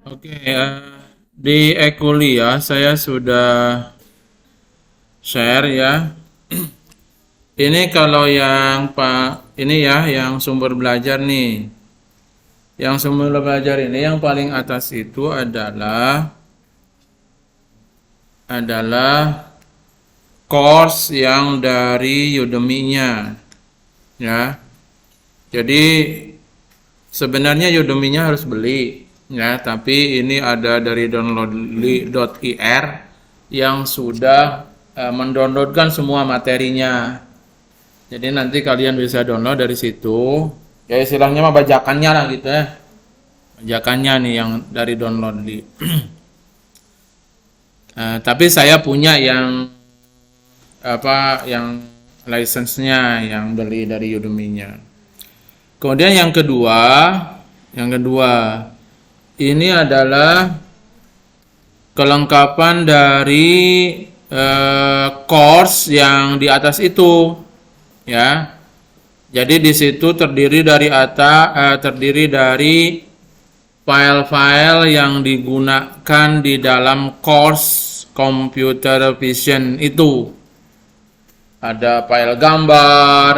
Oke, di e-kuliah saya sudah share ya. Ini kalau yang Pak ini ya yang sumber belajar nih. Yang sumber belajar ini yang paling atas itu adalah course yang dari Udemy-nya ya. Jadi sebenarnya Udemy-nya harus beli ya, tapi ini ada dari downloadly.ir yang sudah mendownloadkan semua materinya. Jadi nanti kalian bisa download dari situ. Ya istilahnya mah bajakannya lah gitu ya. Bajakannya nih yang dari downloadly. Tapi saya punya yang yang license-nya yang beli dari Udemy-nya. Kemudian yang kedua ini adalah kelengkapan dari course yang di atas itu, ya. Jadi di situ terdiri dari file-file yang digunakan di dalam course computer vision itu. Ada file gambar,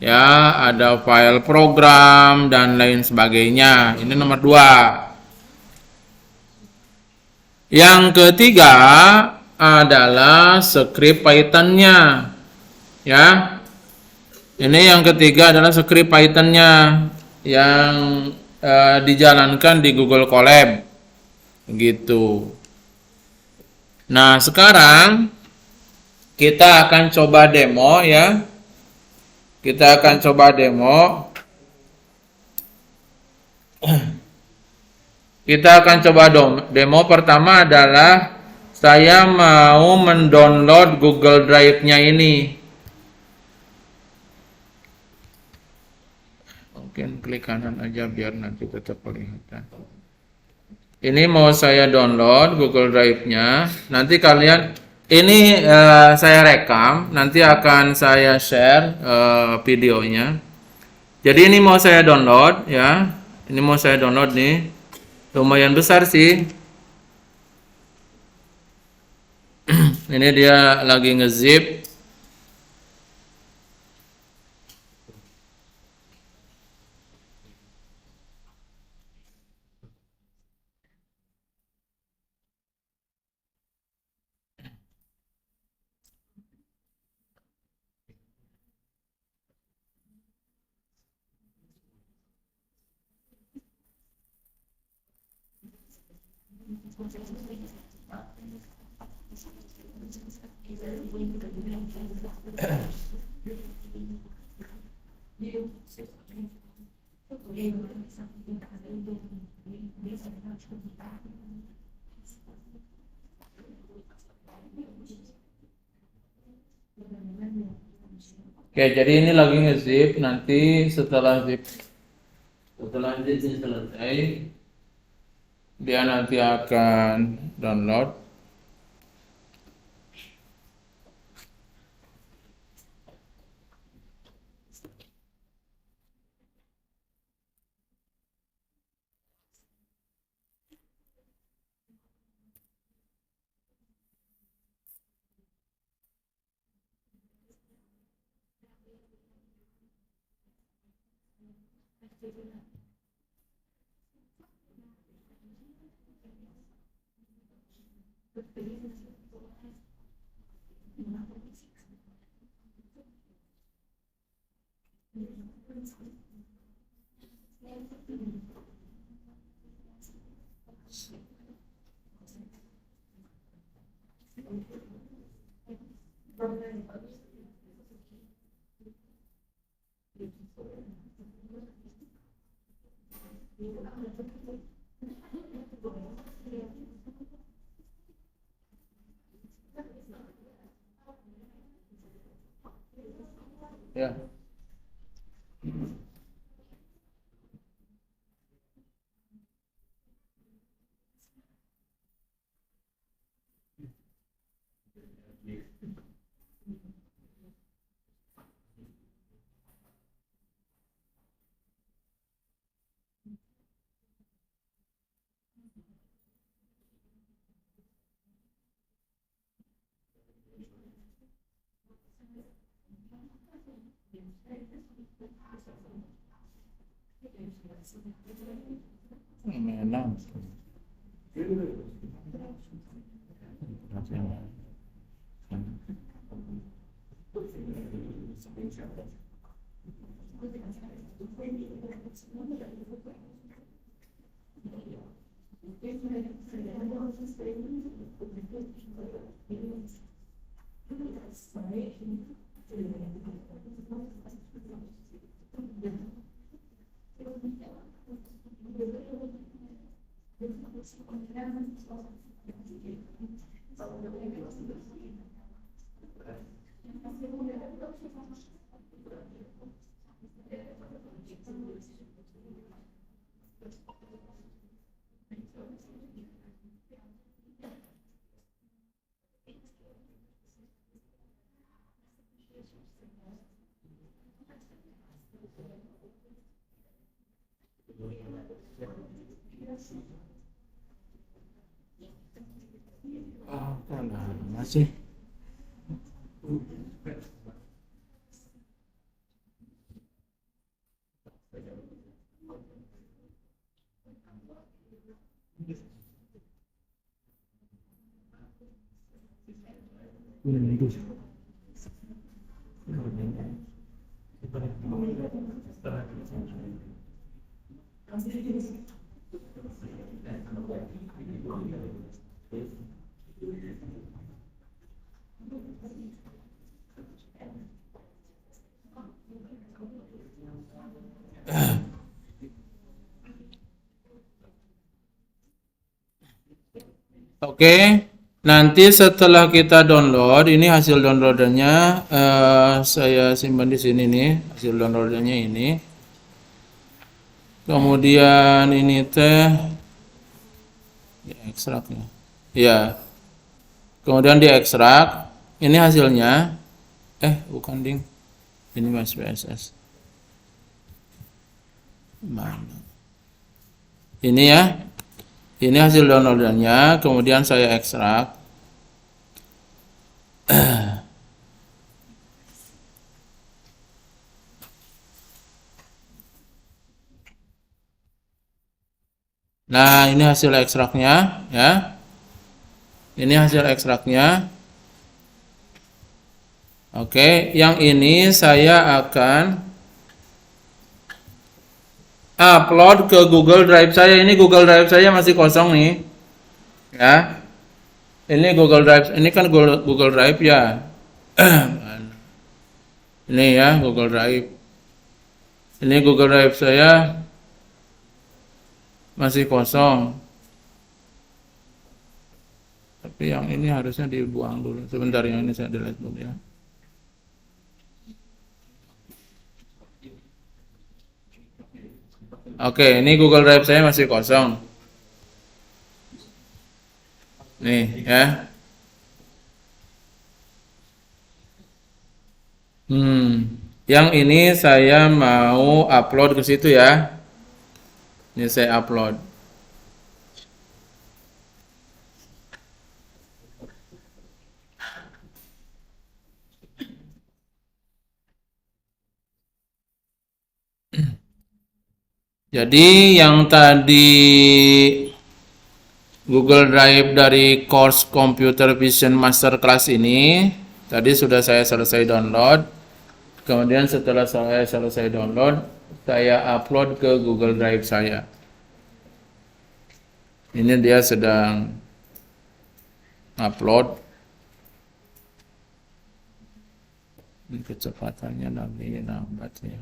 ya, ada file program dan lain sebagainya. Ini nomor 2. Yang ketiga adalah script Python-nya. Ya. Ini yang ketiga adalah script Python-nya yang dijalankan di Google Colab. Gitu. Nah, sekarang kita akan coba demo ya. Kita akan coba demo. Kita akan coba demo. Pertama adalah saya mau mendownload Google Drive-nya ini. Mungkin klik kanan aja biar nanti tetap kelihatan. Ini mau saya download Google Drive-nya. Nanti kalian ini saya rekam, nanti akan saya share videonya. Jadi ini mau saya download ya. Ini mau saya download nih. Lumayan besar sih. Ini dia lagi nge-zip. Oke, jadi ini lagi nge-zip. Nanti setelah zip selesai, dia nanti akan download. Ya. Enam. Masih. Oke, nanti setelah kita download, ini hasil downloadannya saya simpan di sini nih, hasil downloadannya ini. Kemudian ini teh ya, ekstraknya. Ya. Kemudian diekstrak. Ini hasilnya. Bukan ding. Ini Mas PSS. Mana? Ini ya. Ini hasil downloadannya, kemudian saya ekstrak. Nah, ini hasil ekstraknya ya. Ini hasil ekstraknya. Oke, yang ini saya akan upload ke Google Drive saya. Ini Google Drive saya masih kosong nih. Ya. Ini Google Drive. Ini kan Google Drive ya. Ini ya Google Drive. Ini Google Drive saya masih kosong. Tapi yang ini harusnya dibuang dulu. Sebentar, yang ini saya delete dulu ya. Oke, ini Google Drive saya masih kosong. Nih ya. Yang ini saya mau upload ke situ ya. Ini saya upload. Jadi yang tadi Google Drive dari course Computer Vision Masterclass ini tadi sudah saya selesai download. Kemudian setelah saya selesai download, saya upload ke Google Drive saya. Ini dia sedang upload. Ini kecepatannya lagi lambat ya.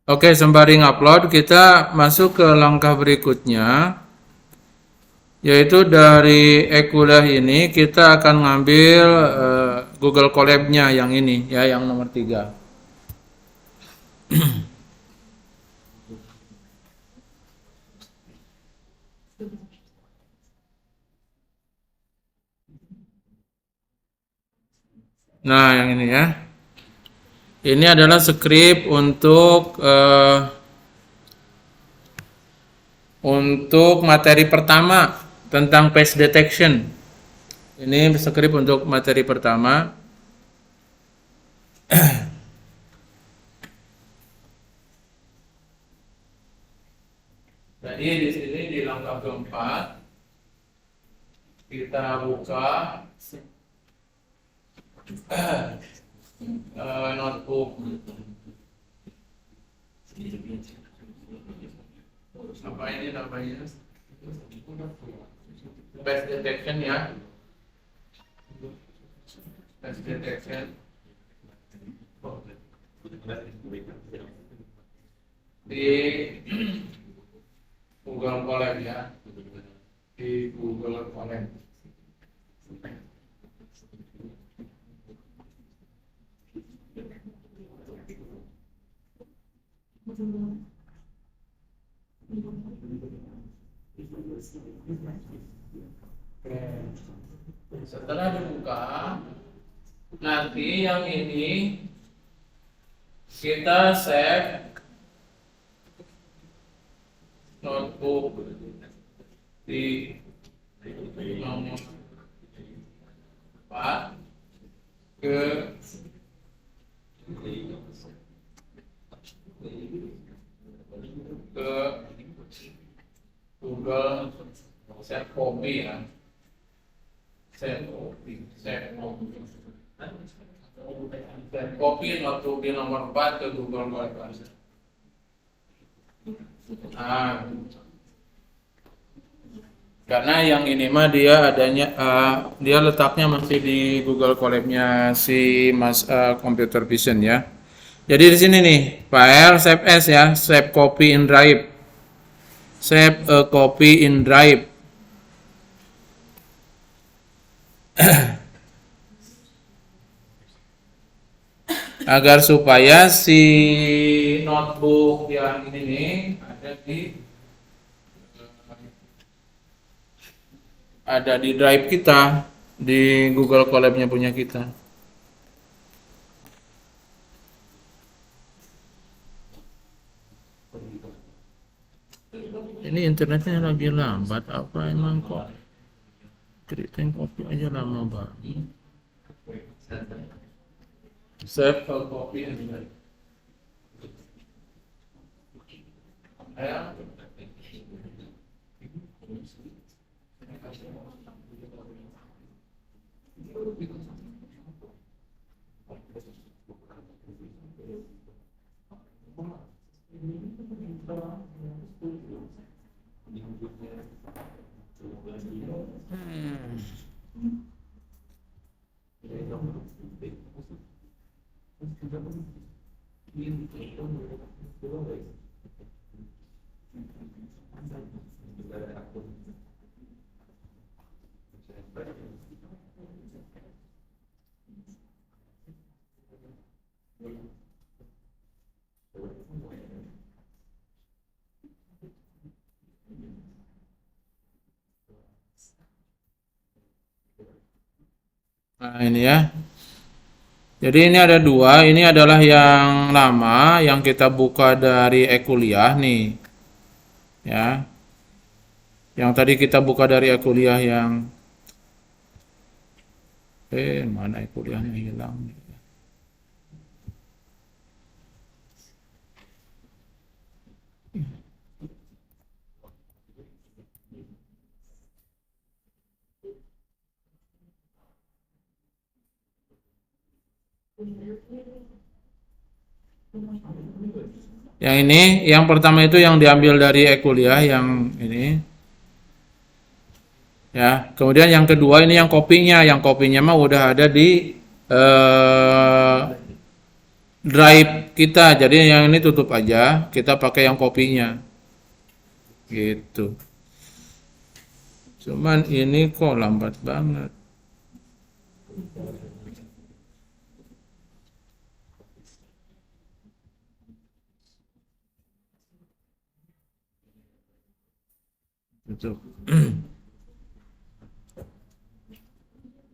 Oke, sembari ngupload, kita masuk ke langkah berikutnya, yaitu dari e-kuliah ini kita akan ngambil Google Colab-nya yang ini, ya, yang nomor 3. Nah, yang ini ya. Ini adalah skrip untuk materi pertama tentang face detection. Ini skrip untuk materi pertama. Jadi di sini di langkah keempat kita buka notebook. Apa ini namanya? Face detection ya. Face detection. Di Google Colab ya. Di Google Colab. Setelah dibuka, nanti yang ini kita save notebook di nomor 4 ke Google Save Copy ya. Save copy notebook di nomor 4 ke Google Drive. Nah, karena yang ini mah dia adanya dia letaknya masih di Google Colab-nya si Computer Vision ya. Jadi di sini nih, file save as ya, save copy in drive. Save a copy in drive. agar supaya si notebook yang ini nih ada di drive kita di Google Colab-nya punya kita. Ini internetnya lagi lambat apa emang kok? Ceritain kopi aja lama banget. Save kalau kopi aja. Ayo. Nah ini ya. Jadi ini ada dua. Ini adalah yang lama yang kita buka dari e-kuliah nih. Ya. Yang tadi kita buka dari e-kuliah yang mana e-kuliahnya hilang. Yang ini, yang pertama itu yang diambil dari e-kuliah yang ini. Ya, kemudian yang kedua ini yang kopinya mah udah ada di eh, drive kita. Jadi yang ini tutup aja, kita pakai yang kopinya. Gitu. Cuman ini kok lambat banget. Tutup.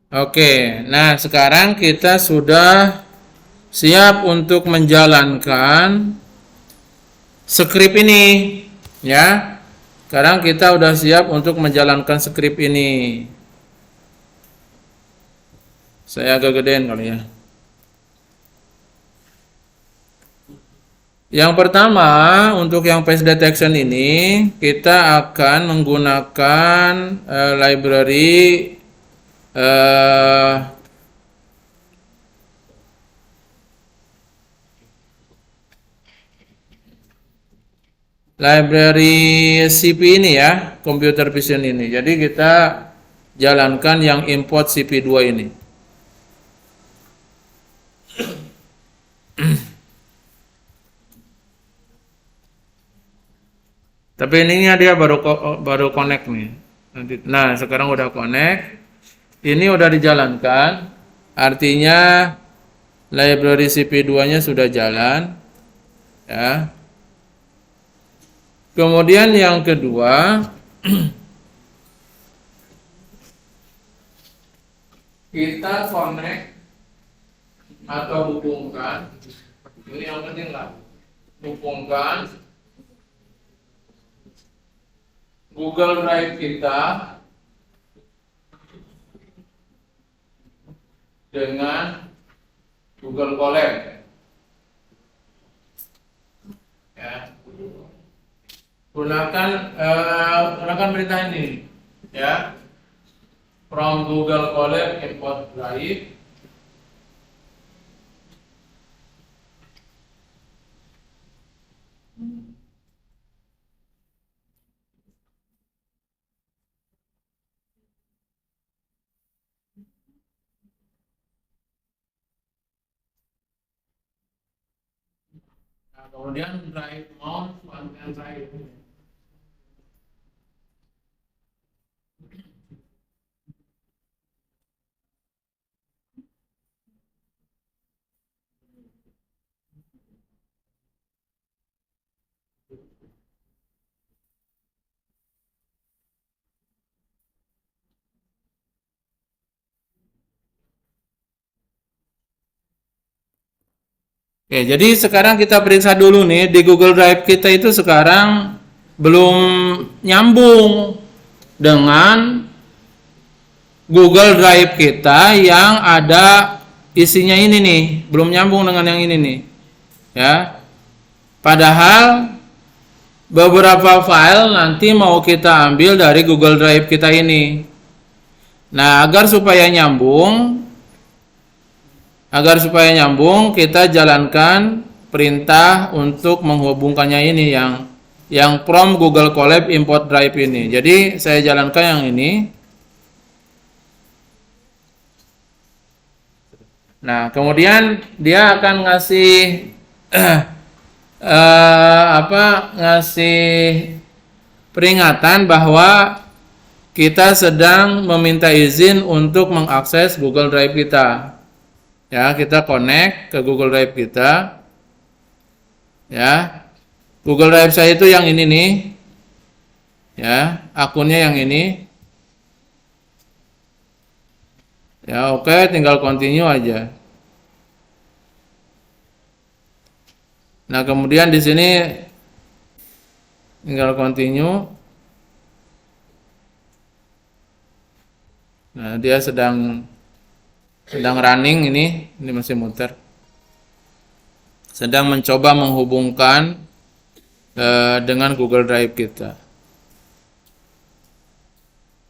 Oke, nah sekarang kita sudah siap untuk menjalankan skrip ini, ya. Sekarang kita udah siap untuk menjalankan skrip ini. Saya agak gedein kali ya. Yang pertama, untuk yang face detection ini, kita akan menggunakan library eh, CP ini ya, computer vision ini. Jadi kita jalankan yang import CP2 ini. Tapi ininya dia baru connect nih. Nah, sekarang udah connect. Ini udah dijalankan. Artinya library CP2-nya sudah jalan, ya. Kemudian yang kedua, kita connect atau hubungkan. Ini yang penting lah. Hubungkan Google Drive kita dengan Google Colab. Ya. Gunakan perintah ini, ya. From Google Colab import drive. Nah, kemudian drive mount dan drive. Oke, jadi sekarang kita periksa dulu nih di Google Drive kita itu sekarang belum nyambung dengan Google Drive kita yang ada isinya ini nih, belum nyambung dengan yang ini nih. Ya. Padahal beberapa file nanti mau kita ambil dari Google Drive kita ini. Nah, agar supaya nyambung, kita jalankan perintah untuk menghubungkannya ini yang from Google Colab import drive ini. Jadi saya jalankan yang ini. Nah, kemudian dia akan ngasih ngasih peringatan bahwa kita sedang meminta izin untuk mengakses Google Drive kita. Ya, kita connect ke Google Drive kita. Ya. Google Drive saya itu yang ini nih. Ya, akunnya yang ini. Ya, oke, tinggal continue aja. Nah, kemudian di sini tinggal continue. Nah, dia sedang running ini masih muter. Sedang mencoba menghubungkan dengan Google Drive kita.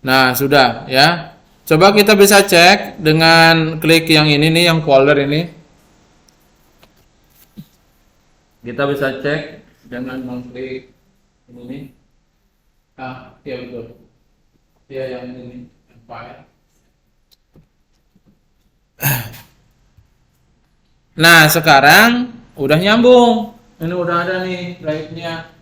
Nah, sudah ya. Coba kita bisa cek dengan klik yang ini nih, yang folder ini. Kita bisa cek dengan mengklik ini. Ya betul. Ya yang ini, yang file. Nah, sekarang udah nyambung. Ini udah ada nih drive-nya.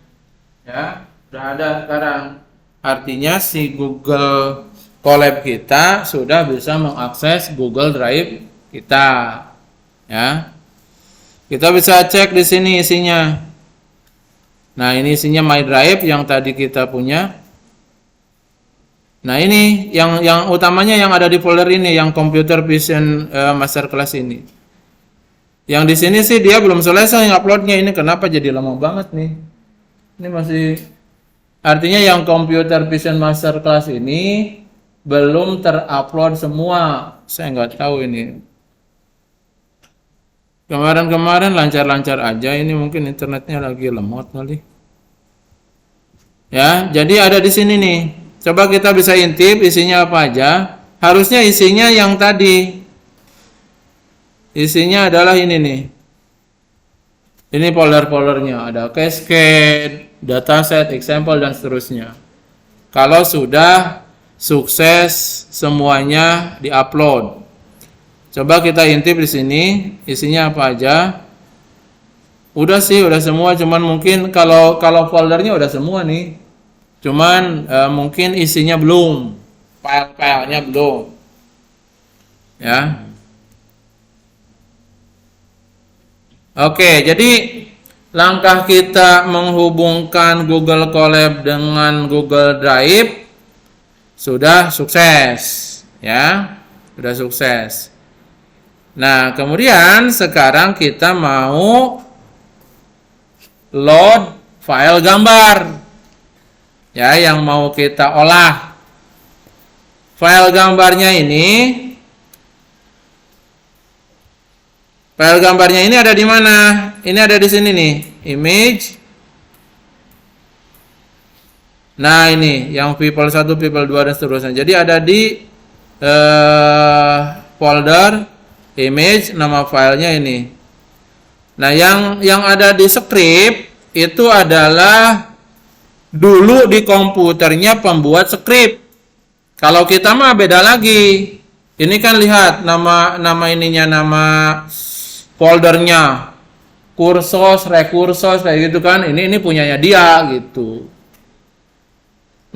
Ya, udah ada sekarang. Artinya si Google Colab kita sudah bisa mengakses Google Drive kita. Ya. Kita bisa cek di sini isinya. Nah, ini isinya My Drive yang tadi kita punya. Nah, ini yang utamanya yang ada di folder ini, yang Computer Vision Masterclass ini. Yang di sini sih dia belum selesai nguploadnya. Ini kenapa jadi lama banget nih? Ini masih, artinya yang Computer Vision Masterclass ini belum terupload semua. Saya nggak tahu ini. Kemarin lancar-lancar aja. Ini mungkin internetnya lagi lemot kali. Ya, jadi ada di sini nih. Coba kita bisa intip isinya apa aja. Harusnya isinya yang tadi. Isinya adalah ini nih. Ini folder-foldernya. Ada cascade, dataset, example, dan seterusnya. Kalau sudah sukses semuanya diupload. Coba kita intip di sini. Isinya apa aja. Udah sih, udah semua. Cuman mungkin kalau foldernya udah semua nih. Cuman mungkin isinya belum, file-filenya belum, ya. Oke, jadi langkah kita menghubungkan Google Colab dengan Google Drive sudah sukses, ya, sudah sukses. Nah, kemudian sekarang kita mau load file gambar. Ya, yang mau kita olah. File gambarnya ini ada di mana? Ini ada di sini nih, image. Nah, ini yang people 1, people 2 dan seterusnya. Jadi ada di folder image, nama filenya ini. Nah, yang ada di script itu adalah dulu di komputernya pembuat skrip. Kalau kita mah beda lagi. Ini kan lihat nama ininya, nama foldernya. Kursos, rekursos kayak gitu kan. Ini punyanya dia gitu.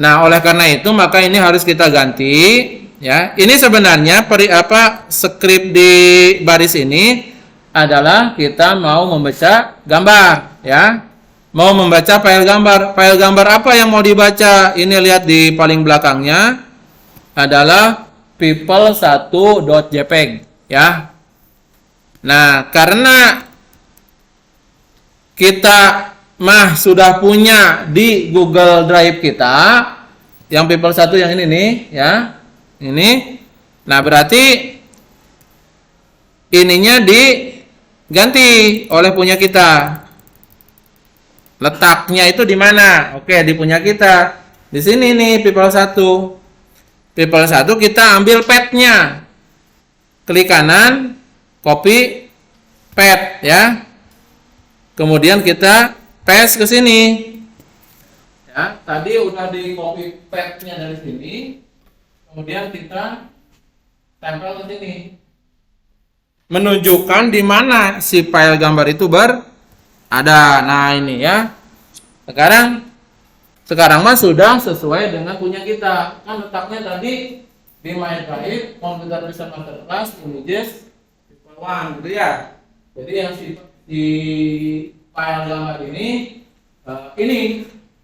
Nah, oleh karena itu maka ini harus kita ganti, ya. Ini sebenarnya skrip di baris ini adalah kita mau membaca gambar, ya. Mau membaca file gambar. File gambar apa yang mau dibaca? Ini lihat di paling belakangnya adalah people1.jpg, ya. Nah, karena kita mah sudah punya di Google Drive kita, yang people 1 yang ini nih, ya. Ini. Nah, berarti ininya diganti oleh punya kita. Letaknya itu di mana? Oke, di punya kita. Di sini nih people 1. People 1 kita ambil path-nya. Klik kanan, copy path ya. Kemudian kita paste ke sini. Ya, tadi udah di copy path-nya dari sini. Kemudian kita tempel ke sini. Menunjukkan di mana si file gambar itu berada. Nah, ini ya. Sekarang mah sudah sesuai dengan punya kita. Kan letaknya tadi di My Drive, Computer Vision Masterclass, Images, People 1 gitu ya. Jadi yang di file gambar ini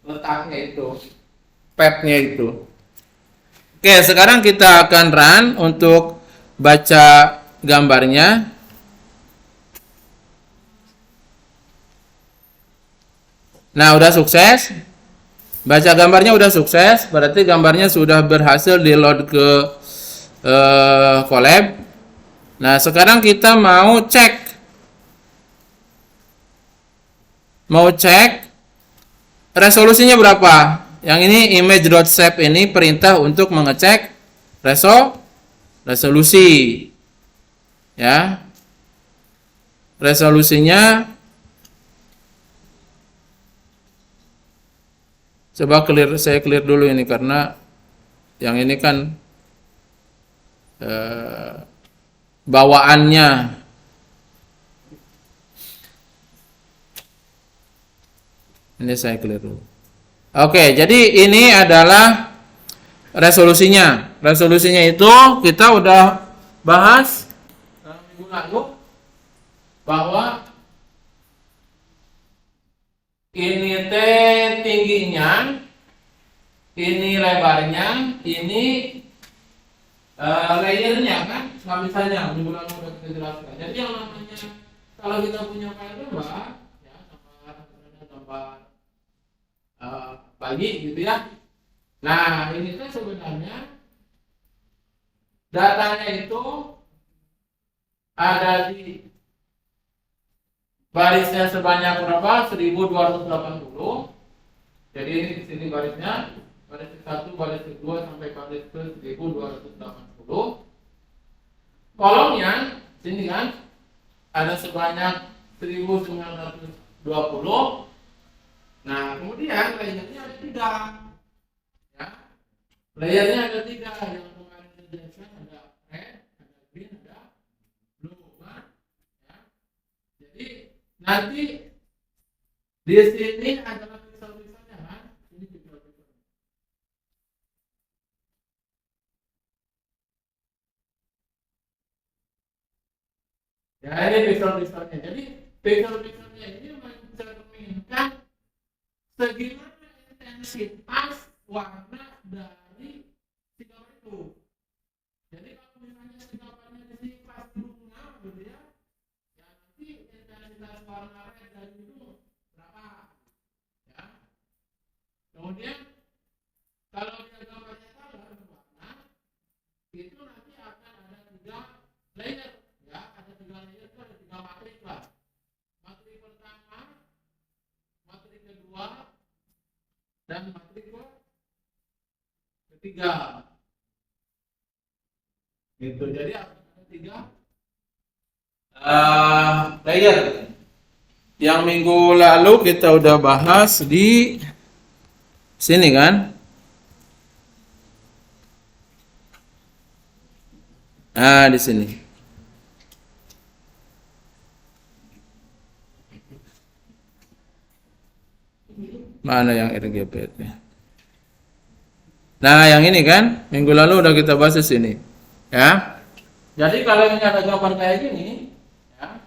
letaknya itu, path-nya itu. Oke, sekarang kita akan run untuk baca gambarnya. Nah, udah sukses. Baca gambarnya udah sukses, berarti gambarnya sudah berhasil di load ke Colab. Nah, sekarang kita mau cek resolusinya berapa. Yang ini image.save ini perintah untuk mengecek resolusi. Ya. Resolusinya coba saya clear dulu ini karena yang ini kan bawaannya. Ini saya clear dulu. Oke, jadi ini adalah resolusinya. Resolusinya itu kita udah bahas minggu lalu bahwa ini tingginya, ini lebarnya, ini layernya kan, lapisannya minggu lalu sudah kita jelaskan. Jadi yang namanya kalau kita punya file gambar, ya gambar bagi gitu ya. Nah, ini kan sebenarnya datanya itu ada di barisnya sebanyak berapa? 1280. Jadi ini di sini barisnya, baris ke-1, baris ke-2 sampai baris ke 1280. Kolomnya sini kan ada sebanyak 1920. Nah, kemudian layernya ada 3. Ya. Layernya ada 3 yang kemarin dijelaskan, ada red, ada green, ada blue. Nah, ya. Jadi nanti di sini adalah pixel-pixelnya kan? Ini pixel-pixel. Ya, ini pixel-pixelnya. Jadi pixel-pixelnya ini mencerminkan segimana intensitas warna dari si gambar itu. Jadi kalau misalnya si gambarnya di sini pas bunga gitu ya, ya nanti intensitas warna red dari itu berapa? Ya. Kemudian kalau dia gambarnya color berwarna, itu nanti akan ada 3 layer. Ya, ada 3 layer itu ada 3 matrik lah. Matrik pertama, matrik kedua, dan matrik ketiga. Gitu. Jadi ada 3 layer. Yang minggu lalu kita udah bahas di sini kan? Nah, di sini. Mana yang RGB? Nah, yang ini kan minggu lalu udah kita bahas di sini. Ya. Jadi kalau ini ada gambar kayak gini, ya.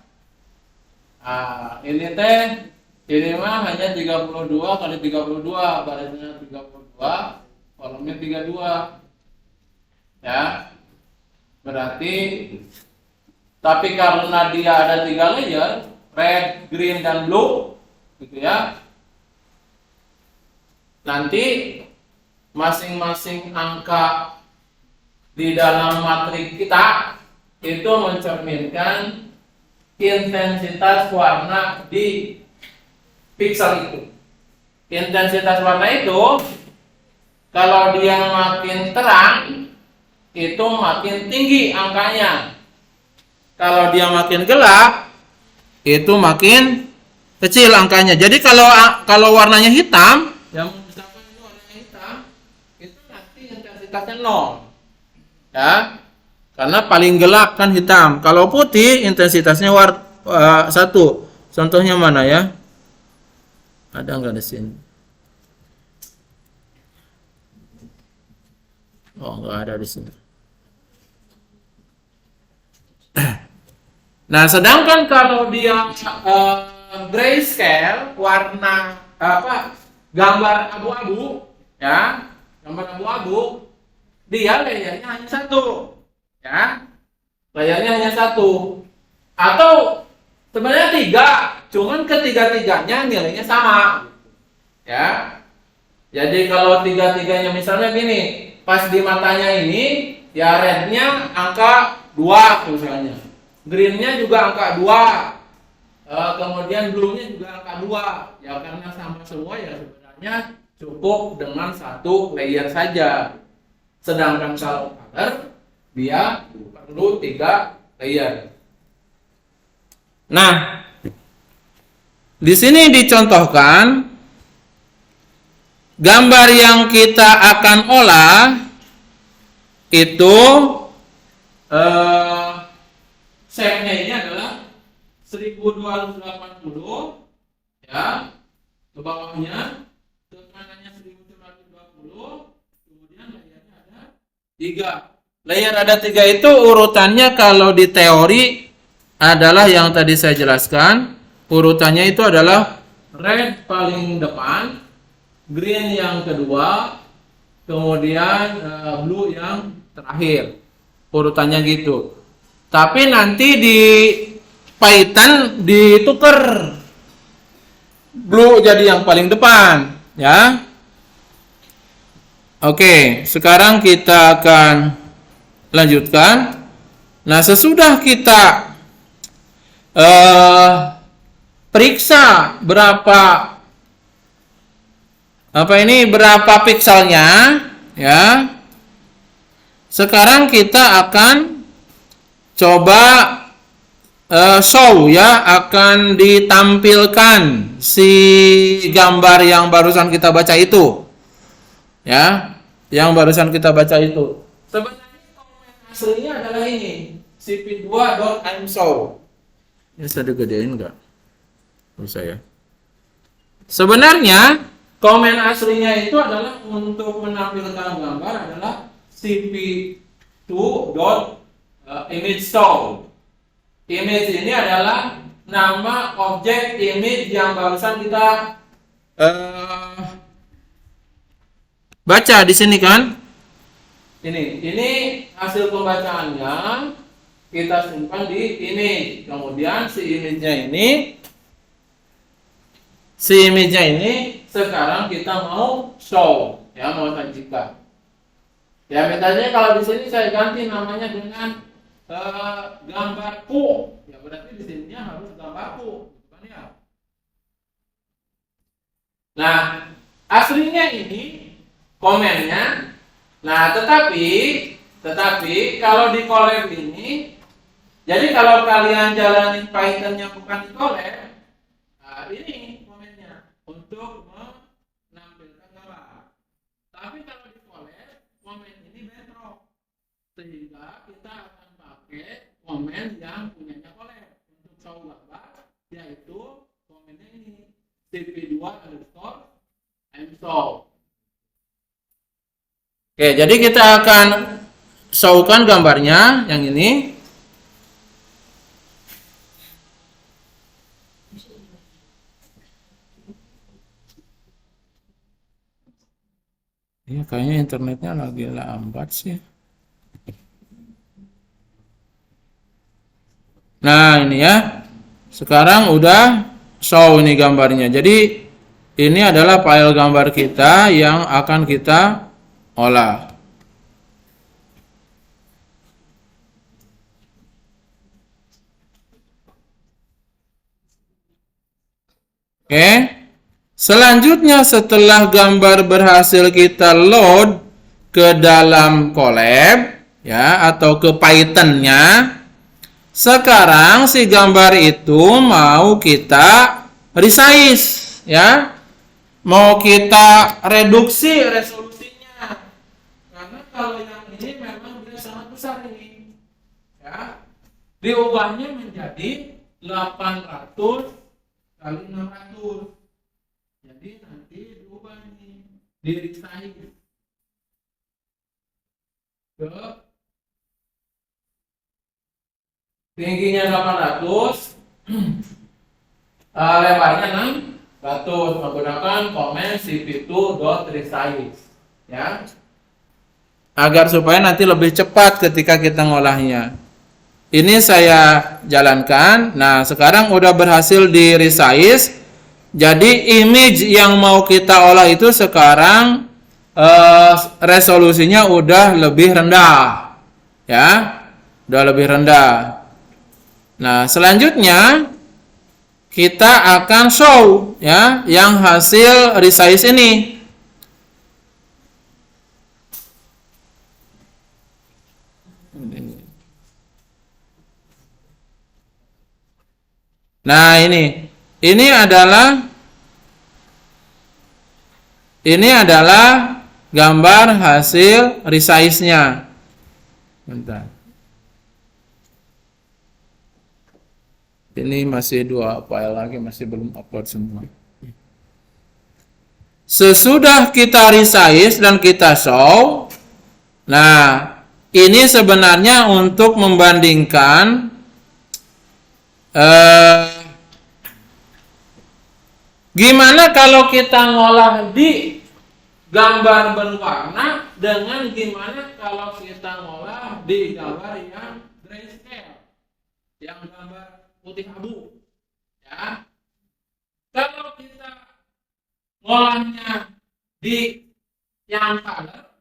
Ini mah hanya 32 kali 32, barisnya 32, kolomnya 32. Ya. Berarti tapi karena dia ada 3 layer, red, green dan blue, gitu ya. Nanti masing-masing angka di dalam matrik kita itu mencerminkan intensitas warna di piksel itu. Intensitas warna itu kalau dia makin terang itu makin tinggi angkanya. Kalau dia makin gelap itu makin kecil angkanya. Jadi kalau warnanya hitam, yang misalkan itu warnanya hitam, itu nanti intensitasnya 0. Ya. Karena paling gelap kan hitam. Kalau putih intensitasnya 1. Contohnya mana ya? Ada nggak di sini? Oh, nggak ada di sini. Nah, sedangkan kalau dia grayscale, warna gambar abu-abu, ya, gambar abu-abu, dia layarnya hanya 1, ya, layarnya hanya 1, atau sebenarnya 3, cuman ketiga-tiganya nilainya sama, ya. Jadi kalau tiga-tiganya misalnya gini, pas di matanya ini, ya rednya angka 2 misalnya. Greennya juga angka 2, kemudian blue-nya juga angka 2. Ya karena sama semua ya sebenarnya cukup dengan 1 layer saja. Sedangkan kalau color dia perlu 3 layer. Nah, di sini dicontohkan gambar yang kita akan olah itu shape-nya ini adalah 1280, ya, ke bawahnya, ke kanannya 1920, kemudian layarnya ada 3. Layer ada 3 itu urutannya kalau di teori adalah yang tadi saya jelaskan. Urutannya itu adalah red paling depan, green yang kedua, kemudian blue yang terakhir. Urutannya gitu. Tapi nanti di Python ditukar, blue jadi yang paling depan, ya. Oke, sekarang kita akan lanjutkan. Nah, sesudah kita periksa berapa pikselnya, ya. Sekarang kita akan coba show, ya, akan ditampilkan si gambar yang barusan kita baca itu, ya, yang barusan kita baca itu. Sebenarnya komen aslinya adalah ini, cp2.imshow. Ini bisa digedein nggak? Bisa ya. Sebenarnya komen aslinya itu adalah untuk menampilkan gambar adalah cp2.image_show. Image ini adalah nama objek image yang barusan kita baca di sini kan. Ini hasil pembacaannya kita simpan di image. Kemudian si image-nya ini sekarang kita mau show, ya, mau sajikan. Ya, misalnya kalau di sini saya ganti namanya dengan gambarku, ya berarti di sini harus gambarku, bukan ya? Nah, aslinya ini komennya. Nah, tetapi kalau di collab ini, jadi kalau kalian jalanin Python-nya bukan di collab, nah ini komennya untuk menampilkan gambar. Tapi kalau di collab, komen ini bedrock, sehingga kita akan pakai komen yang punyanya collab untuk show gambar, yaitu komennya ini cp2_imshow. Oke, jadi kita akan showkan gambarnya yang ini. Ya, kayaknya internetnya lagi lambat sih. Nah, ini ya. Sekarang udah show ini gambarnya. Jadi ini adalah file gambar kita yang akan kita olah. Oke. Selanjutnya setelah gambar berhasil kita load ke dalam Colab ya atau ke Python-nya, sekarang si gambar itu mau kita resize ya. Mau kita reduksi resolusinya. Karena kalau yang ini memang dia sangat besar ini. Ya. Diubahnya menjadi 800 kali 600. Jadi nanti diubah nih, di-resize ke tingginya 800, lebarnya 600 menggunakan komen cp2.resize ya. Agar supaya nanti lebih cepat ketika kita ngolahnya. Ini saya jalankan. Nah, sekarang udah berhasil di resize. Jadi image yang mau kita olah itu sekarang resolusinya udah lebih rendah. Ya. Udah lebih rendah. Nah, selanjutnya kita akan show ya yang hasil resize ini. Nah, ini adalah gambar hasil resize-nya. Bentar. Ini masih 2 file lagi, masih belum upload semua. Sesudah kita resize dan kita show, nah ini sebenarnya untuk membandingkan gimana kalau kita ngolah di gambar berwarna dengan gimana kalau kita ngolah di gambar yang grayscale, yang gambar putih abu ya. Kalau kita ngolahnya di yang color,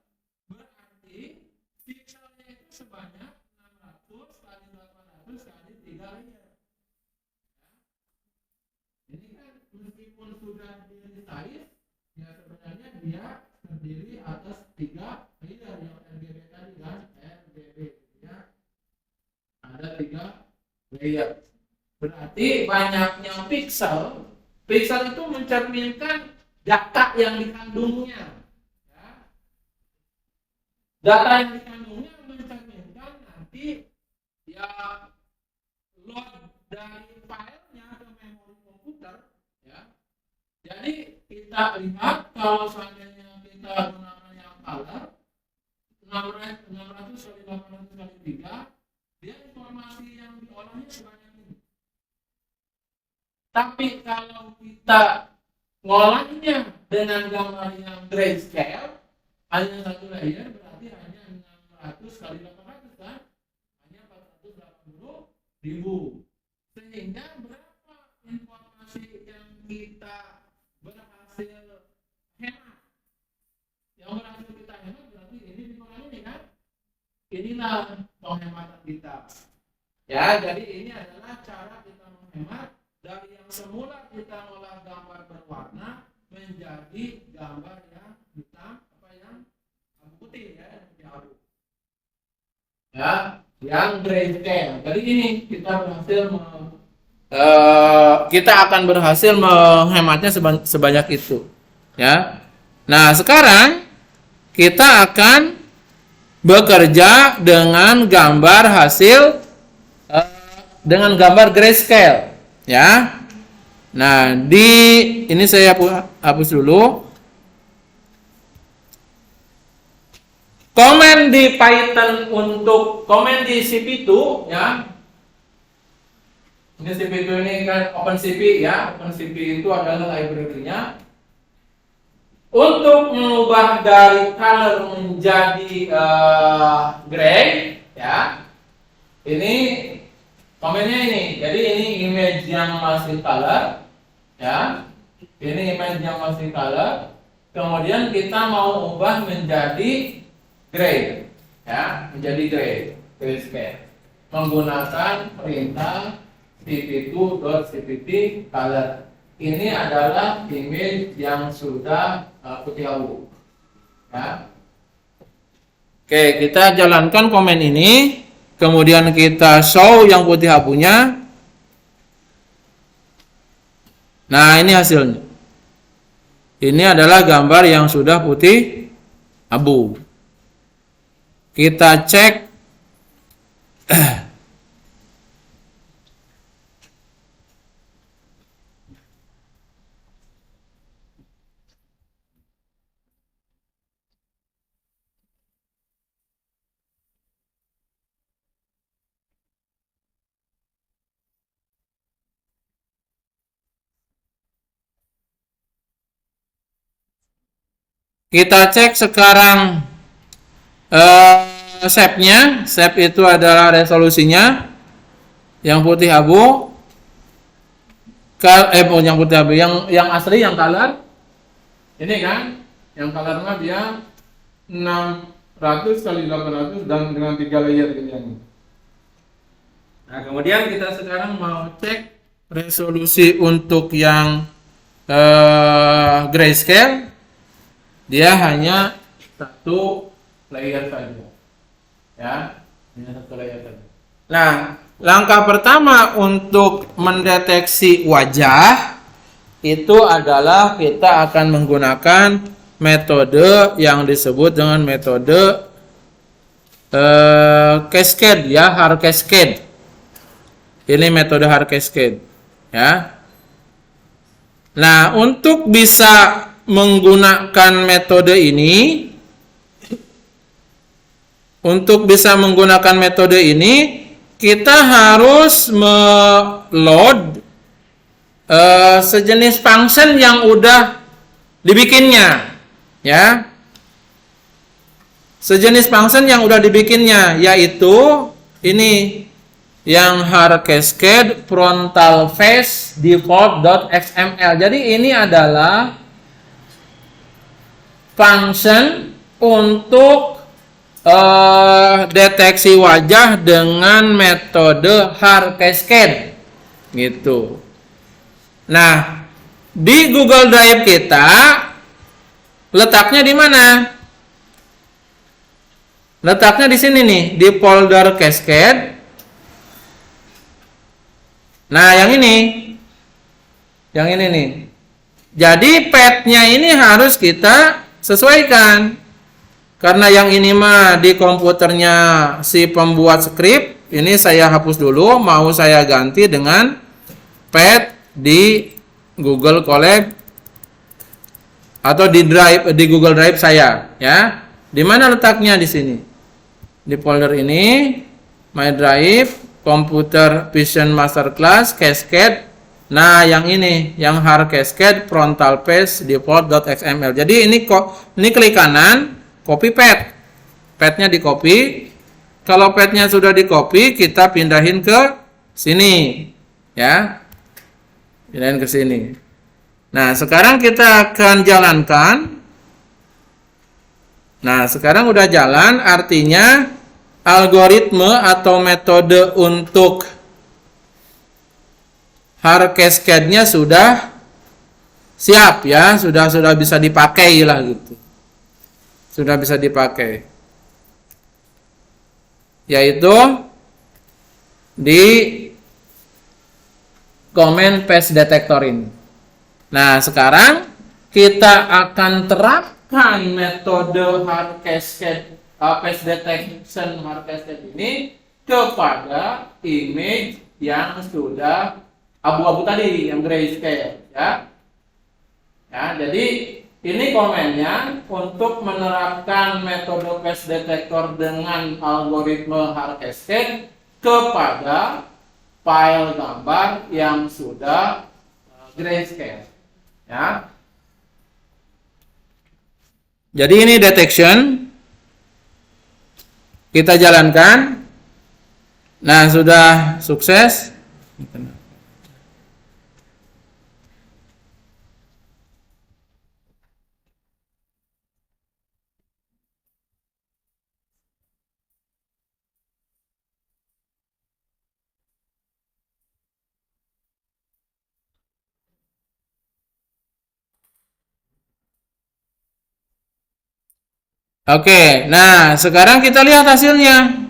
berarti pixelnya itu sebanyak 600 kali 800 kali 3 layer. Ini kan meskipun sudah di resize, ya sebenarnya dia terdiri atas 3 layer yang RGB tadi kan, RGB ya. Ada 3 layer. Berarti banyaknya pixel itu mencerminkan data yang dikandungnya. Ya. Data yang dikandungnya mencerminkan nanti ya load dari filenya ke memori komputer. Ya. Jadi kita lihat kalau seandainya kita gunakan yang color 600 kali 800 kali 3, dia informasi yang diolahnya sebanyak ini. Tapi kalau kita ngolahnya dengan gambar yang grayscale, hanya 1 layer, berarti hanya 600 kali 800 kan? Hanya 480.000. Sehingga berapa informasi yang kita berhasil hemat? Yang berhasil kita hemat berarti ini dikurangi ini kan? Inilah penghematan kita. Ya, jadi ini adalah cara kita menghemat. Dari yang semula kita ngolah gambar berwarna menjadi gambar yang hitam yang abu putih ya, yang putih abu. Ya, yang grayscale. Jadi ini kita akan berhasil menghematnya sebanyak itu. Ya. Nah, sekarang kita akan bekerja dengan gambar hasil dengan gambar grayscale. Ya, nah ini saya hapus dulu. Komen di Python untuk komen di cp2 ya. Ini cp2 ini kan OpenCP ya. OpenCP itu adalah library-nya. Untuk mengubah dari color menjadi gray ya. Ini komennya ini, jadi ini image yang masih color, Ya, ini image yang masih color. Kemudian kita mau ubah menjadi gray, ya, menjadi grayscale menggunakan perintah cp2.cpp color. Ini adalah image yang sudah putih abu. Ya. Oke, kita jalankan komen ini, kemudian kita show yang putih abunya. Nah, ini hasilnya. Ini adalah gambar yang sudah putih abu. Kita cek. Kita cek sekarang shape-nya. Shape itu adalah resolusinya yang putih abu. Yang putih abu, yang asli yang color. Ini kan, yang colornya dia 600 kali 800 dan dengan 3 layer ini. Nah, kemudian kita sekarang mau cek resolusi untuk yang grayscale. Dia hanya satu layer saja, ya, hanya satu layer saja. Nah, langkah pertama untuk mendeteksi wajah itu adalah kita akan menggunakan metode yang disebut dengan metode cascade, ya, hard cascade. Ini metode hard cascade, ya. Nah, untuk bisa menggunakan metode ini, kita harus meload sejenis function yang udah dibikinnya, ya. Sejenis function yang udah dibikinnya, yaitu ini yang hard cascade frontal face default.xml. Jadi ini adalah function untuk deteksi wajah dengan metode hard cascade, gitu. Nah, di Google Drive kita letaknya di mana? Letaknya di sini nih, di folder cascade. Nah, yang ini nih. Jadi path-nya ini harus kita sesuaikan, karena yang ini mah di komputernya si pembuat skrip. Ini saya hapus dulu, mau saya ganti dengan path di Google Colab atau di Google Drive saya, ya. Di mana letaknya? Di sini, di folder ini, My Drive, Computer Vision Masterclass, Cascade. Nah, yang ini, yang hard cascade frontal face default.xml. Jadi ini klik kanan, copy path. Path-nya di copy. Kalau path-nya sudah di copy, kita pindahin ke sini, ya. Pindahin ke sini. Nah, sekarang kita akan jalankan. Nah, sekarang udah jalan, artinya algoritme atau metode untuk hard cascade-nya sudah siap, ya, sudah bisa dipakai lah, gitu. Sudah bisa dipakai. Yaitu di comment paste detector ini. Nah, sekarang kita akan terapkan metode hard cascade paste detection hard cascade ini kepada image yang sudah abu-abu tadi, yang grayscale, ya. Ya, jadi ini komennya untuk menerapkan metode paste detector dengan algoritma hard cascade kepada file gambar yang sudah grayscale, ya. Jadi ini detection kita jalankan. Nah, sudah sukses. Oke, nah sekarang kita lihat hasilnya.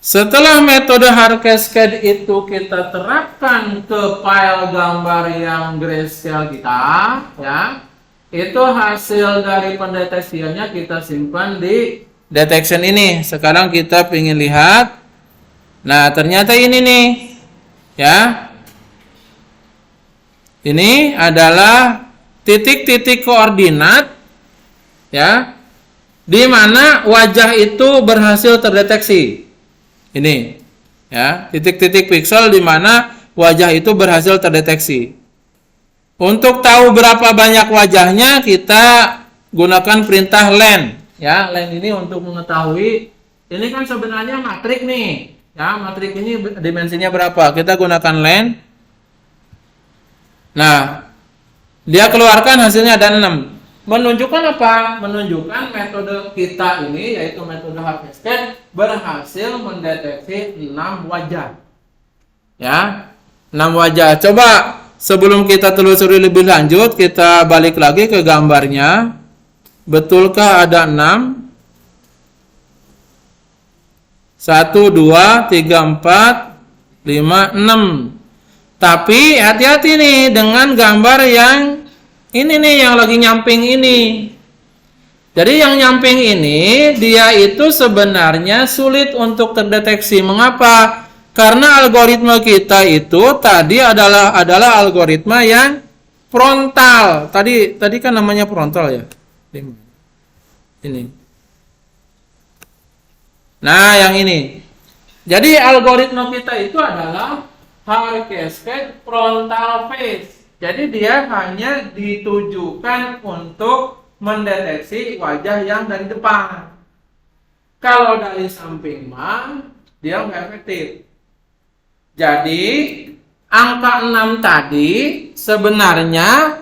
Setelah metode hard cascade itu kita terapkan ke file gambar yang grayscale kita, ya, itu hasil dari pendeteksiannya kita simpan di detection ini. Sekarang kita ingin lihat. Nah, ternyata ini nih, ya. Ini adalah titik-titik koordinat, ya, di mana wajah itu berhasil terdeteksi. Ini, ya, titik-titik piksel di mana wajah itu berhasil terdeteksi. Untuk tahu berapa banyak wajahnya, kita gunakan perintah len. Ya, len ini untuk mengetahui, ini kan sebenarnya matrik nih. Ya, matrik ini dimensinya berapa? Kita gunakan len. Nah, dia keluarkan hasilnya ada 6. Menunjukkan apa? Menunjukkan metode kita ini, yaitu metode hard cascade, berhasil mendeteksi 6 wajah. Ya, 6 wajah. Coba sebelum kita telusuri lebih lanjut, kita balik lagi ke gambarnya. Betulkah ada 6? 1, 2, 3, 4, 5, 6. Tapi hati-hati nih dengan gambar yang ini nih, yang lagi nyamping ini. Jadi yang nyamping ini, dia itu sebenarnya sulit untuk terdeteksi. Mengapa? Karena algoritma kita itu tadi adalah algoritma yang frontal. Tadi kan namanya frontal ya. Ini. Nah, yang ini. Jadi algoritma kita itu adalah hard cascade frontal phase. Jadi dia hanya ditujukan untuk mendeteksi wajah yang dari depan. Kalau dari samping mah, dia nggak efektif. Jadi angka 6 tadi sebenarnya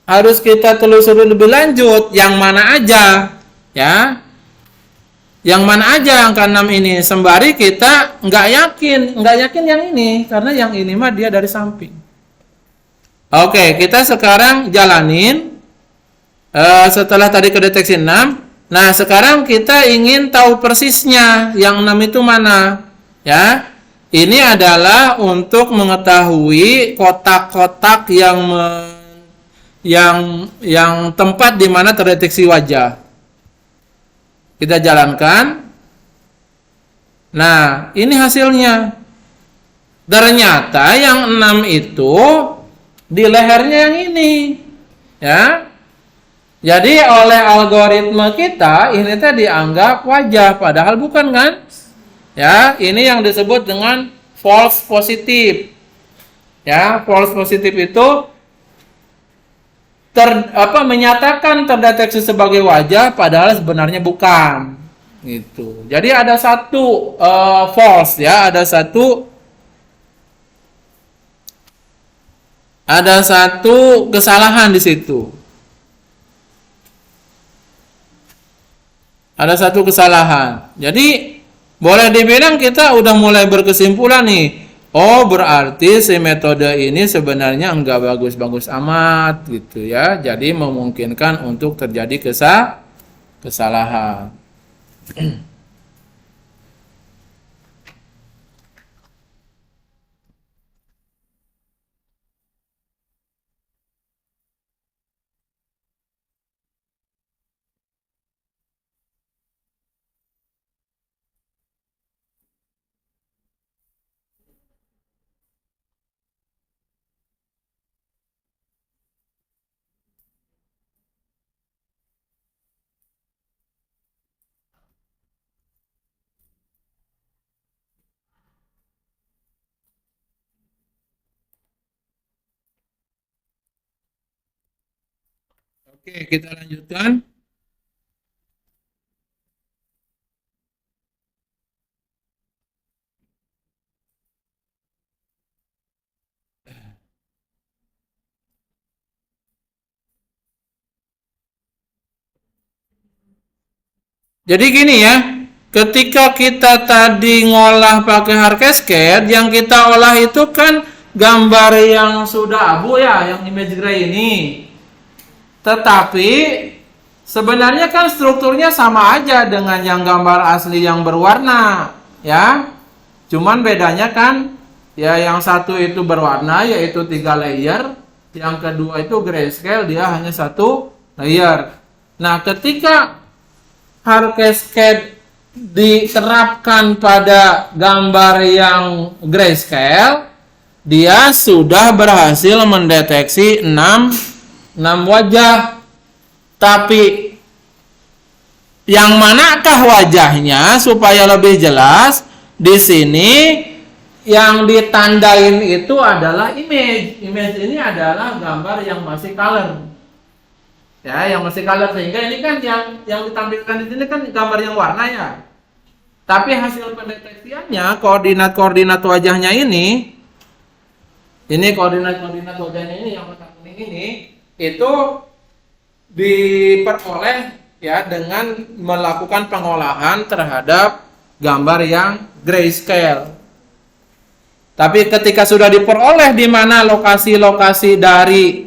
harus kita telusuri lebih lanjut. Yang mana aja, ya? Yang mana aja angka 6 ini? Sembari kita nggak yakin yang ini, karena yang ini mah dia dari samping. Oke, kita sekarang jalanin. Setelah tadi kedeteksi 6. Nah, sekarang kita ingin tahu persisnya yang 6 itu mana. Ya, ini adalah untuk mengetahui kotak-kotak yang tempat di mana terdeteksi wajah. Kita jalankan. Nah, ini hasilnya. Ternyata yang 6 itu di lehernya yang ini, ya. Jadi oleh algoritma kita ini tadi dianggap wajah, padahal bukan kan? Ya, ini yang disebut dengan false positive. Ya, false positive itu menyatakan terdeteksi sebagai wajah, padahal sebenarnya bukan. Gitu. Jadi ada satu false, ya, ada satu kesalahan di situ. Ada satu kesalahan. Jadi boleh dibilang kita udah mulai berkesimpulan nih. Oh, berarti si metode ini sebenarnya enggak bagus-bagus amat gitu ya. Jadi memungkinkan untuk terjadi kesalahan. Oke, kita lanjutkan. Jadi gini ya, ketika kita tadi ngolah pakai hard cascade, yang kita olah itu kan gambar yang sudah abu ya, yang image gray ini. Tetapi Sebenarnya kan strukturnya sama aja dengan yang gambar asli yang berwarna, ya. Cuman bedanya kan, ya yang satu itu berwarna yaitu 3 layer, yang kedua itu grayscale dia hanya 1 layer. Nah, ketika hard cascade diterapkan pada gambar yang grayscale, dia sudah berhasil mendeteksi 6 wajah. Tapi yang manakah wajahnya supaya lebih jelas? Di sini yang ditandain itu adalah image. Image ini adalah gambar yang masih color. Ya, yang masih color, sehingga ini kan yang ditampilkan di sini kan gambar yang warna ya. Tapi hasil pendeteksiannya koordinat-koordinat wajahnya ini koordinat-koordinat wajahnya ini yang kotak kuning ini itu diperoleh ya dengan melakukan pengolahan terhadap gambar yang grayscale. Tapi ketika sudah diperoleh di mana lokasi-lokasi dari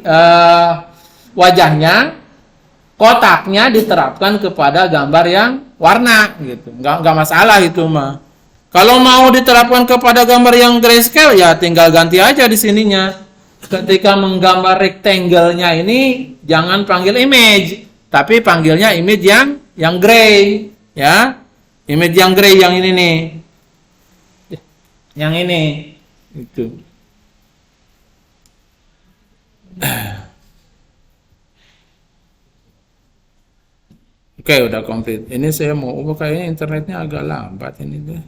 wajahnya, kotaknya diterapkan kepada gambar yang warna gitu. Nggak masalah itu mah. Kalau mau diterapkan kepada gambar yang grayscale ya tinggal ganti aja di sininya. Ketika menggambar rectangle-nya ini jangan panggil image, tapi panggilnya image yang gray, ya. Image yang gray yang ini nih. Yang ini itu. Oke, udah komplit. Ini saya mau ubah, kayaknya internetnya agak lambat ini deh.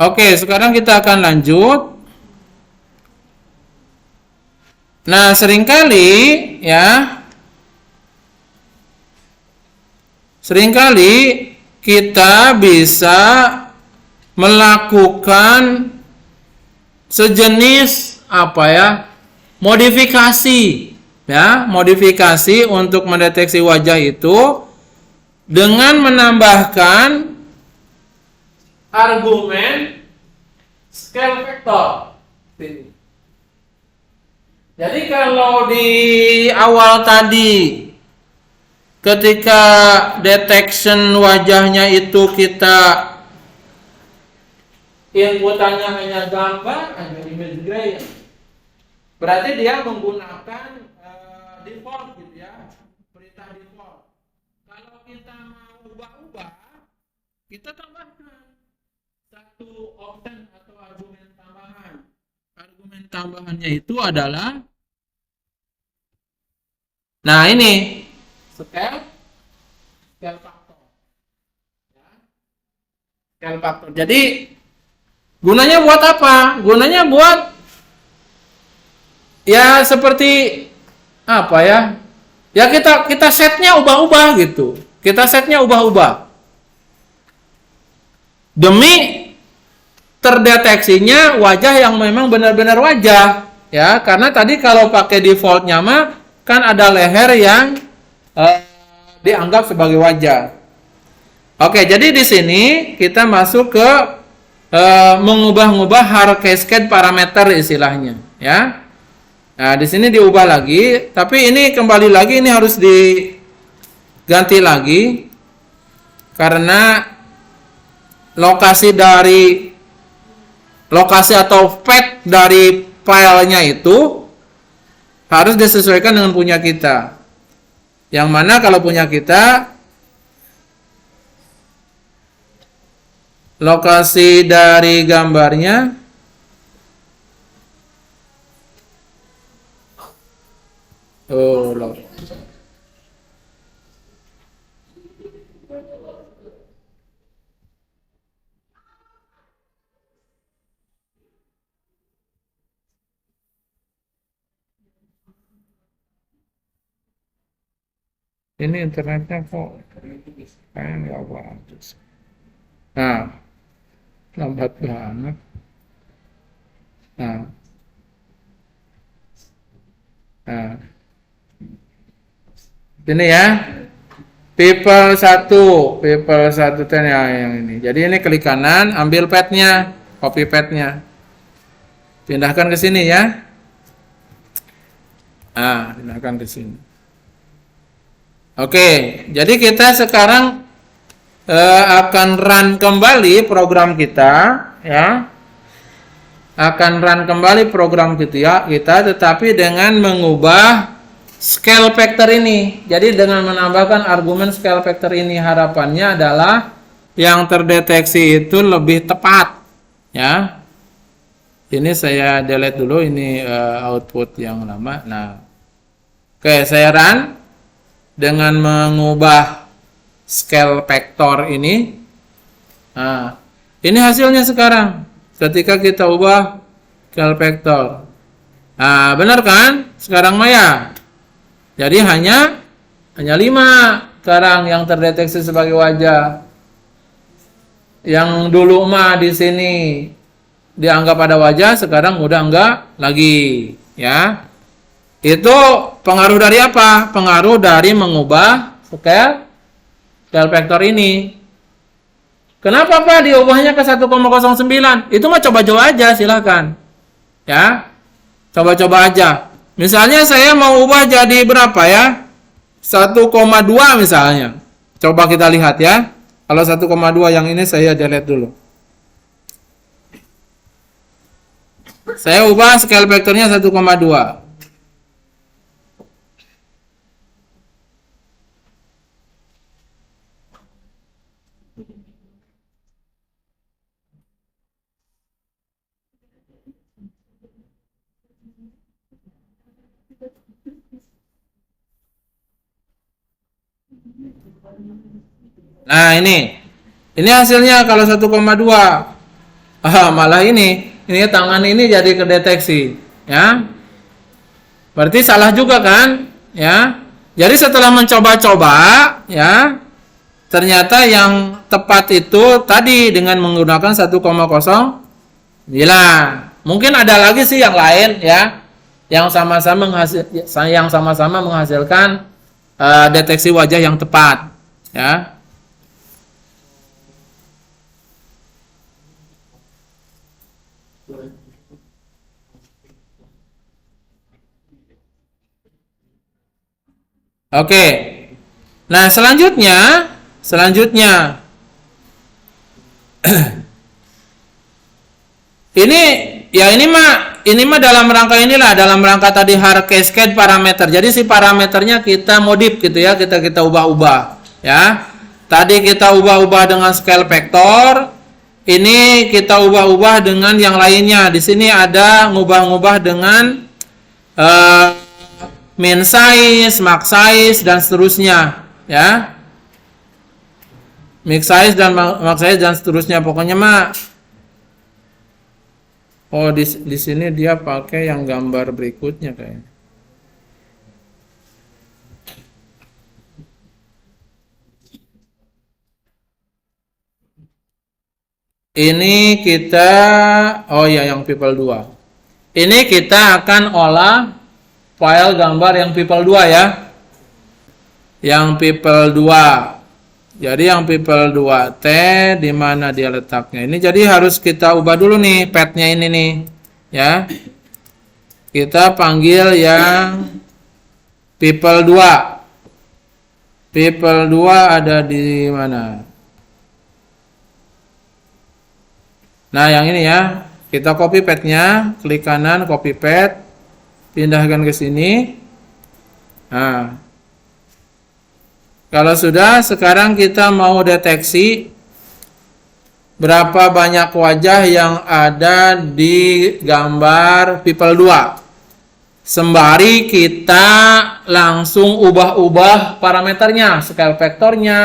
Oke, sekarang kita akan lanjut. Nah, seringkali kita bisa melakukan sejenis modifikasi untuk mendeteksi wajah itu dengan menambahkan argumen scale factor. Jadi kalau di awal tadi ketika detection wajahnya itu kita inputannya hanya gambar, hanya image gray, berarti dia menggunakan default gitu ya, perintah default. Kalau kita mau ubah-ubah, kita tambahkan satu option atau argumen tambahan. Argumen tambahannya itu adalah, nah ini scale factor, ya. Scale factor. Jadi gunanya buat apa? Gunanya buat ya seperti apa ya? Ya kita setnya ubah-ubah gitu. Kita setnya ubah-ubah demi terdeteksinya wajah yang memang benar-benar wajah, ya. Karena tadi kalau pakai defaultnya mah kan ada leher yang dianggap sebagai wajah. Oke, jadi di sini kita masuk ke mengubah-ubah hard cascade parameter istilahnya, ya. Nah, di sini diubah lagi, tapi ini kembali lagi ini harus diganti lagi karena lokasi atau path dari filenya itu harus disesuaikan dengan punya kita. Yang mana kalau punya kita, lokasi dari gambarnya ini internetnya kok kayak nggak bagus. Nah, lambat banget. Nah, Sini ya. People 1 10 ya yang ini. Jadi ini klik kanan, ambil padnya, copy padnya. Pindahkan ke sini ya. Pindahkan ke sini. Oke, jadi kita sekarang akan run kembali program kita ya. Akan run kembali program kita, tetapi dengan mengubah scale factor ini. Jadi dengan menambahkan argumen scale factor ini, harapannya adalah yang terdeteksi itu lebih tepat ya. Ini saya delete dulu, ini output yang lama. Nah, oke, saya run dengan mengubah scale factor ini. Nah, ini hasilnya sekarang ketika kita ubah scale factor. Nah, benar kan? Sekarang Maya. Jadi hanya 5 sekarang yang terdeteksi sebagai wajah. Yang dulu di sini dianggap ada wajah, sekarang udah enggak lagi, ya. Itu pengaruh dari apa? Pengaruh dari mengubah scale factor ini. Kenapa Pak diubahnya ke 1,09? Itu mah coba-coba aja, silakan. Ya. Coba-coba aja. Misalnya saya mau ubah jadi berapa ya? 1,2 misalnya. Coba kita lihat ya. Kalau 1,2 yang ini saya delete dulu. Saya ubah scale factornya 1,2. Nah, ini hasilnya kalau 1,2. Malah ini tangan ini jadi kedeteksi, ya. Berarti salah juga kan, ya. Jadi setelah mencoba-coba, ya, ternyata yang tepat itu tadi dengan menggunakan 1,09. Mungkin ada lagi sih yang lain, ya, yang sama-sama menghasilkan deteksi wajah yang tepat, ya. Oke. Nah, selanjutnya ini mah dalam rangka tadi hard cascade parameter. Jadi si parameternya kita modif gitu ya, kita ubah-ubah ya. Tadi kita ubah-ubah dengan scale factor, ini kita ubah-ubah dengan yang lainnya. Di sini ada ngubah-ngubah dengan min size, max size dan seterusnya ya. Mix size dan max size dan seterusnya, pokoknya mah. Oh, di sini dia pakai yang gambar berikutnya kayaknya. Ini kita yang people 2. Ini kita akan olah file gambar yang people 2 ya. Yang people 2. Jadi yang people 2T di mana dia letaknya? Ini jadi harus kita ubah dulu nih padnya ini nih, ya. Kita panggil yang people 2. People 2 ada di mana? Nah, yang ini ya. Kita copy padnya, klik kanan, copy pad, pindahkan ke sini. Nah, kalau sudah, sekarang kita mau deteksi berapa banyak wajah yang ada di gambar people 2. Sembari kita langsung ubah-ubah parameternya, scale factornya,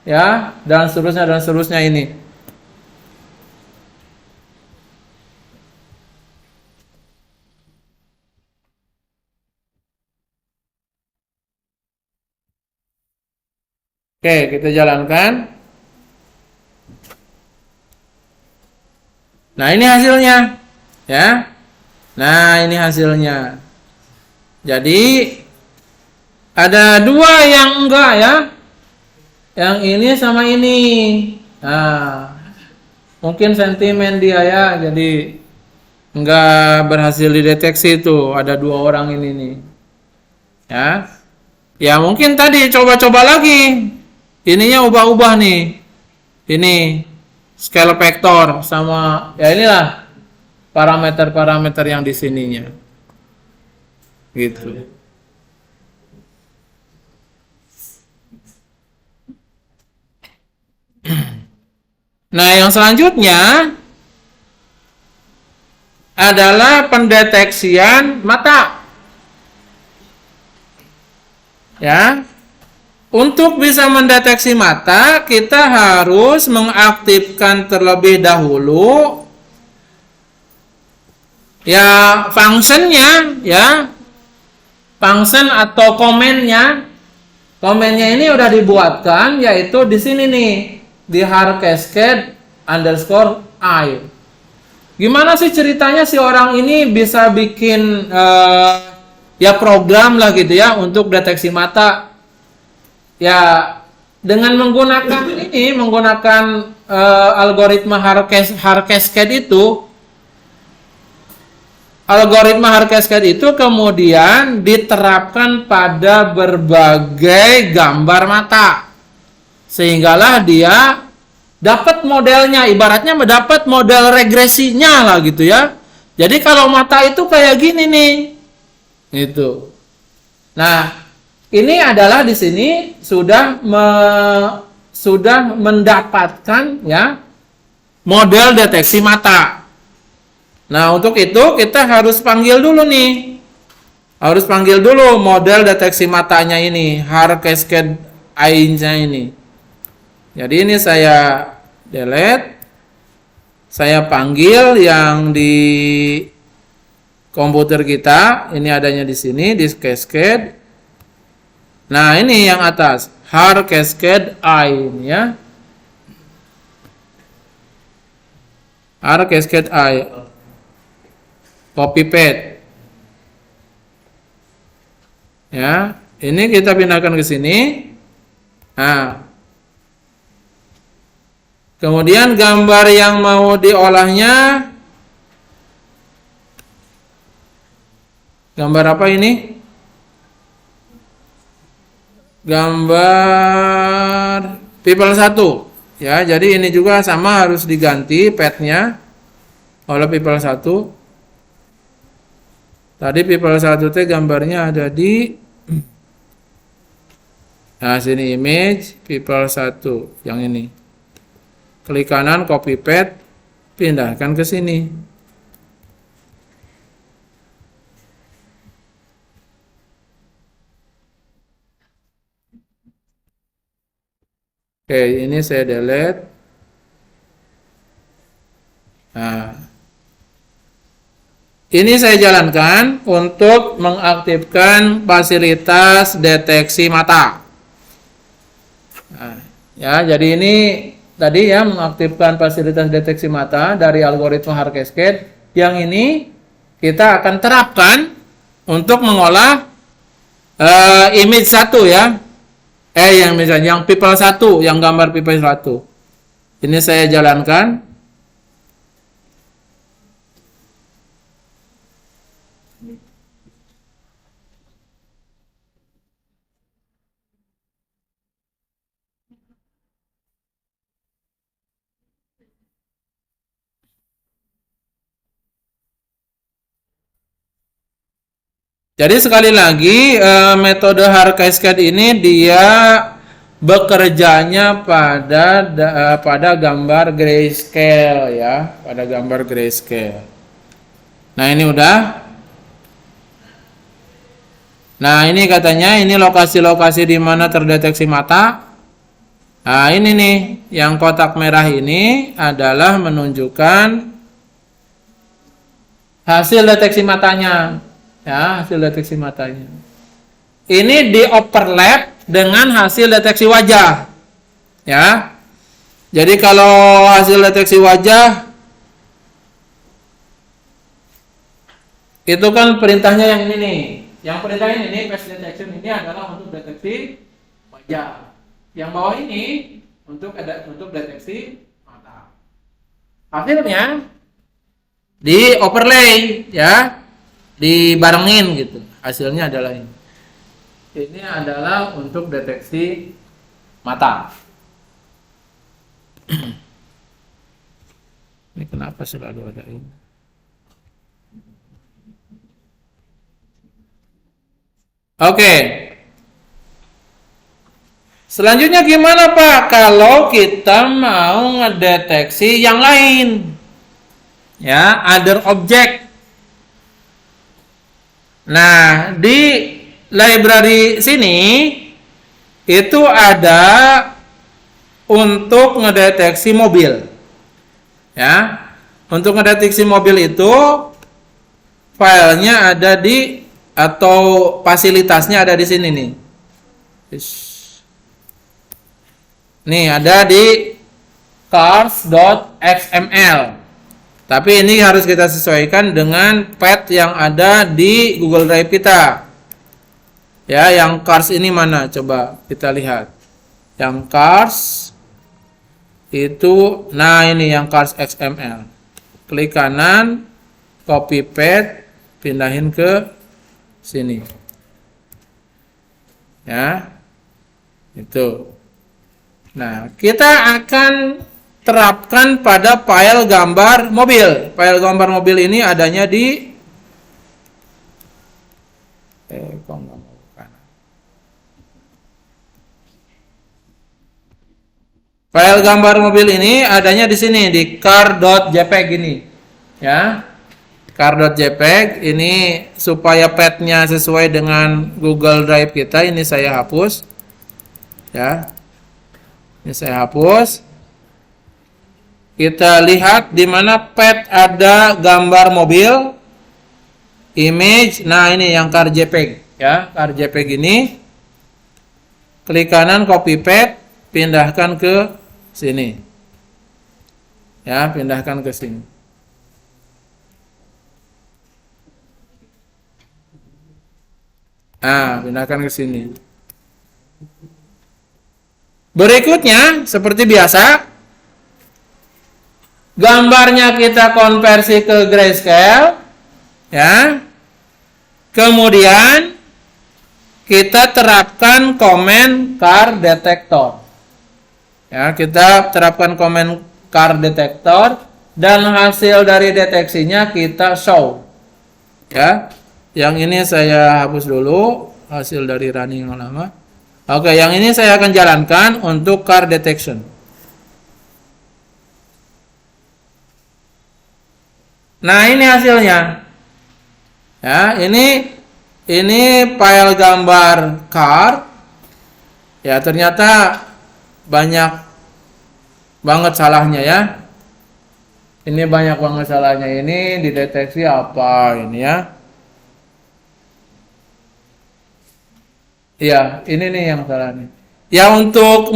ya, dan seterusnya ini. Oke, kita jalankan. Nah, ini hasilnya. Ya. Nah, ini hasilnya. Jadi Ada dua yang enggak ya. Yang ini sama ini. Nah, mungkin sentimen dia ya, jadi enggak berhasil dideteksi itu. Ada dua orang ini nih. Ya. Ya mungkin tadi coba-coba lagi. Ininya ubah-ubah nih. Ini scale factor sama ya inilah parameter-parameter yang di sininya. Gitu. Nah, yang selanjutnya adalah pendeteksian mata. Ya. Untuk bisa mendeteksi mata, kita harus mengaktifkan terlebih dahulu ya fungsinya ya. Function atau komennya. Komennya ini udah dibuatkan yaitu di sini nih, di har cascade underscore I. Gimana sih ceritanya si orang ini bisa bikin ya program lah gitu ya untuk deteksi mata? Ya dengan menggunakan ini, menggunakan algoritma har cascade itu. Algoritma har cascade itu kemudian diterapkan pada berbagai gambar mata. Sehinggalah dia dapat modelnya, ibaratnya mendapat model regresinya lah gitu ya. Jadi kalau mata itu kayak gini nih. Gitu. Nah, ini adalah di sini sudah mendapatkan ya model deteksi mata. Nah, untuk itu kita harus panggil dulu nih. Harus panggil dulu model deteksi matanya ini, har cascade I-nya ini. Jadi ini saya delete. Saya panggil yang di komputer kita, ini adanya di sini di cascade. Nah, ini yang atas, har cascade I ini ya. Har cascade I. Copy paste. Ya, ini kita pindahkan ke sini. Nah, kemudian gambar yang mau diolahnya, gambar apa ini? Gambar people 1. Ya, jadi ini juga sama harus diganti path-nya oleh people 1. Tadi people 1 teh gambarnya ada di nah sini image people 1 yang ini. Klik kanan copy paste, pindahkan ke sini. Oke, ini saya delete. Nah, ini saya jalankan untuk mengaktifkan fasilitas deteksi mata. Nah, ya, jadi ini tadi ya mengaktifkan fasilitas deteksi mata dari algoritma har cascade. Yang ini kita akan terapkan untuk mengolah image 1 ya. Yang misalnya yang people 1, yang gambar people 1. Ini saya jalankan. Jadi sekali lagi metode har cascade ini dia bekerjanya pada gambar grayscale ya, pada gambar grayscale. Nah, ini udah. Nah, ini katanya ini lokasi-lokasi di mana terdeteksi mata. Nah, ini nih yang kotak merah ini adalah menunjukkan hasil deteksi matanya. Ya, hasil deteksi matanya. Ini di overlap dengan hasil deteksi wajah. Ya. Jadi kalau hasil deteksi wajah itu kan perintahnya yang ini nih. Yang perintah ini face detection ini adalah untuk deteksi wajah. Yang bawah ini untuk deteksi mata. Hasilnya di overlay ya, dibarengin gitu. Hasilnya adalah ini. Ini adalah untuk deteksi mata. Ini kenapa selalu ada ini? Oke. Selanjutnya gimana Pak kalau kita mau ngedeteksi yang lain? Ya, other object. Nah, di library sini itu ada untuk ngedeteksi mobil. Ya. Untuk ngedeteksi mobil itu filenya ada di atau fasilitasnya ada di sini nih. Nih ada di cars.xml. Tapi ini harus kita sesuaikan dengan path yang ada di Google Drive kita. Ya, yang cars ini mana? Coba kita lihat. Yang cars itu, nah ini yang cars XML. Klik kanan, copy path, pindahin ke sini. Ya. Itu. Nah, kita akan terapkan pada file gambar mobil. File gambar mobil ini adanya di file gambar mobil ini adanya di sini di car.jpg ini. Ya. car.jpg ini supaya path-nya sesuai dengan Google Drive kita, ini saya hapus. Ya. Ini saya hapus. Kita lihat di mana path ada gambar mobil, image. Nah, ini yang car JPEG ya, car JPEG ini. Klik kanan copy path, pindahkan ke sini. Ya, pindahkan ke sini. Nah, pindahkan ke sini. Berikutnya seperti biasa, gambarnya kita konversi ke grayscale, ya. Kemudian kita terapkan komen car detector. Ya, kita terapkan komen car detector dan hasil dari deteksinya kita show. Ya. Yang ini saya hapus dulu, hasil dari running yang lama. Oke, yang ini saya akan jalankan untuk car detection. Nah, ini hasilnya. Ya, ini file gambar car. Ya, ternyata banyak banget salahnya ya. Ini banyak banget salahnya. Ini dideteksi apa ini ya? Iya, ini nih yang salah nih. Ya, untuk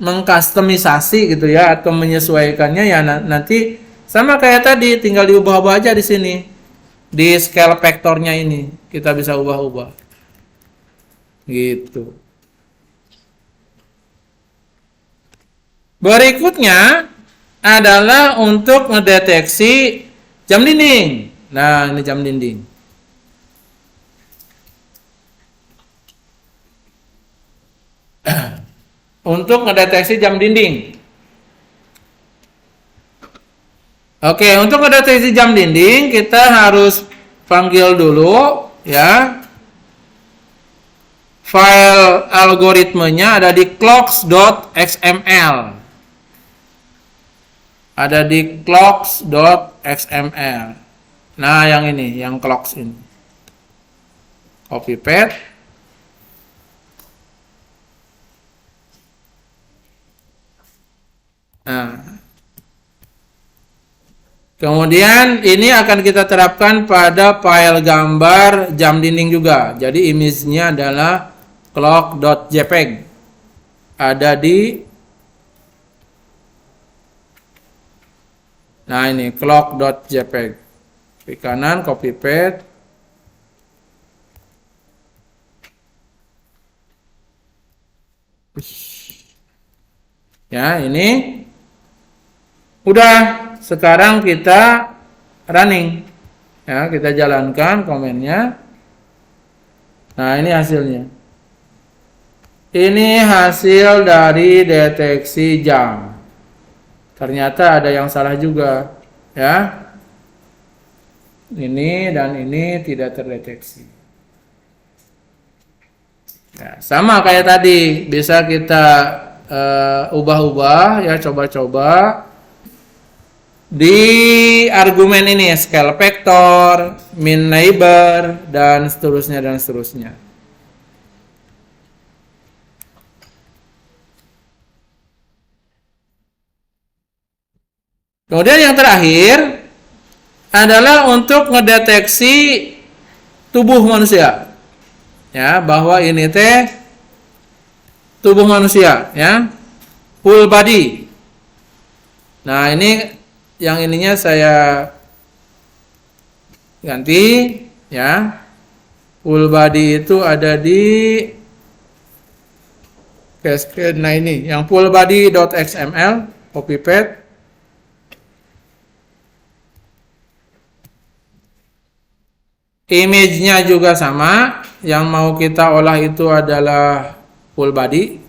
mengkustomisasi gitu ya, atau menyesuaikannya ya nanti sama kayak tadi, tinggal diubah-ubah aja di sini. Di scale vektornya ini kita bisa ubah-ubah. Gitu. Berikutnya adalah untuk mendeteksi jam dinding. Nah, ini jam dinding. Untuk mendeteksi jam dinding. Oke, untuk mendeteksi jam dinding kita harus panggil dulu ya. File algoritmenya ada di clocks.xml. Ada di clocks.xml. Nah, yang ini, yang clocks ini. Copy paste. Nah. Kemudian ini akan kita terapkan pada file gambar jam dinding juga. Jadi image-nya adalah clock.jpg. Ada di Nah, ini clock.jpg. Klik kanan, copy paste. Ya, ini udah. Sekarang kita running. Ya, kita jalankan komennya. Nah, ini hasilnya. Ini hasil dari deteksi jam. Ternyata ada yang salah juga, ya. Ini dan ini tidak terdeteksi. Ya, sama kayak tadi, bisa kita ubah-ubah, ya, coba-coba di argumen ini, scale factor, min neighbor, dan seterusnya dan seterusnya. Kemudian yang terakhir adalah untuk ngedeteksi tubuh manusia, ya, bahwa ini teh tubuh manusia, ya, full body. Nah, ini yang ininya saya ganti, ya. Full body itu ada di cascade. Nah, ini yang full body.xml, copy paste. Image-nya juga sama, yang mau kita olah itu adalah full body.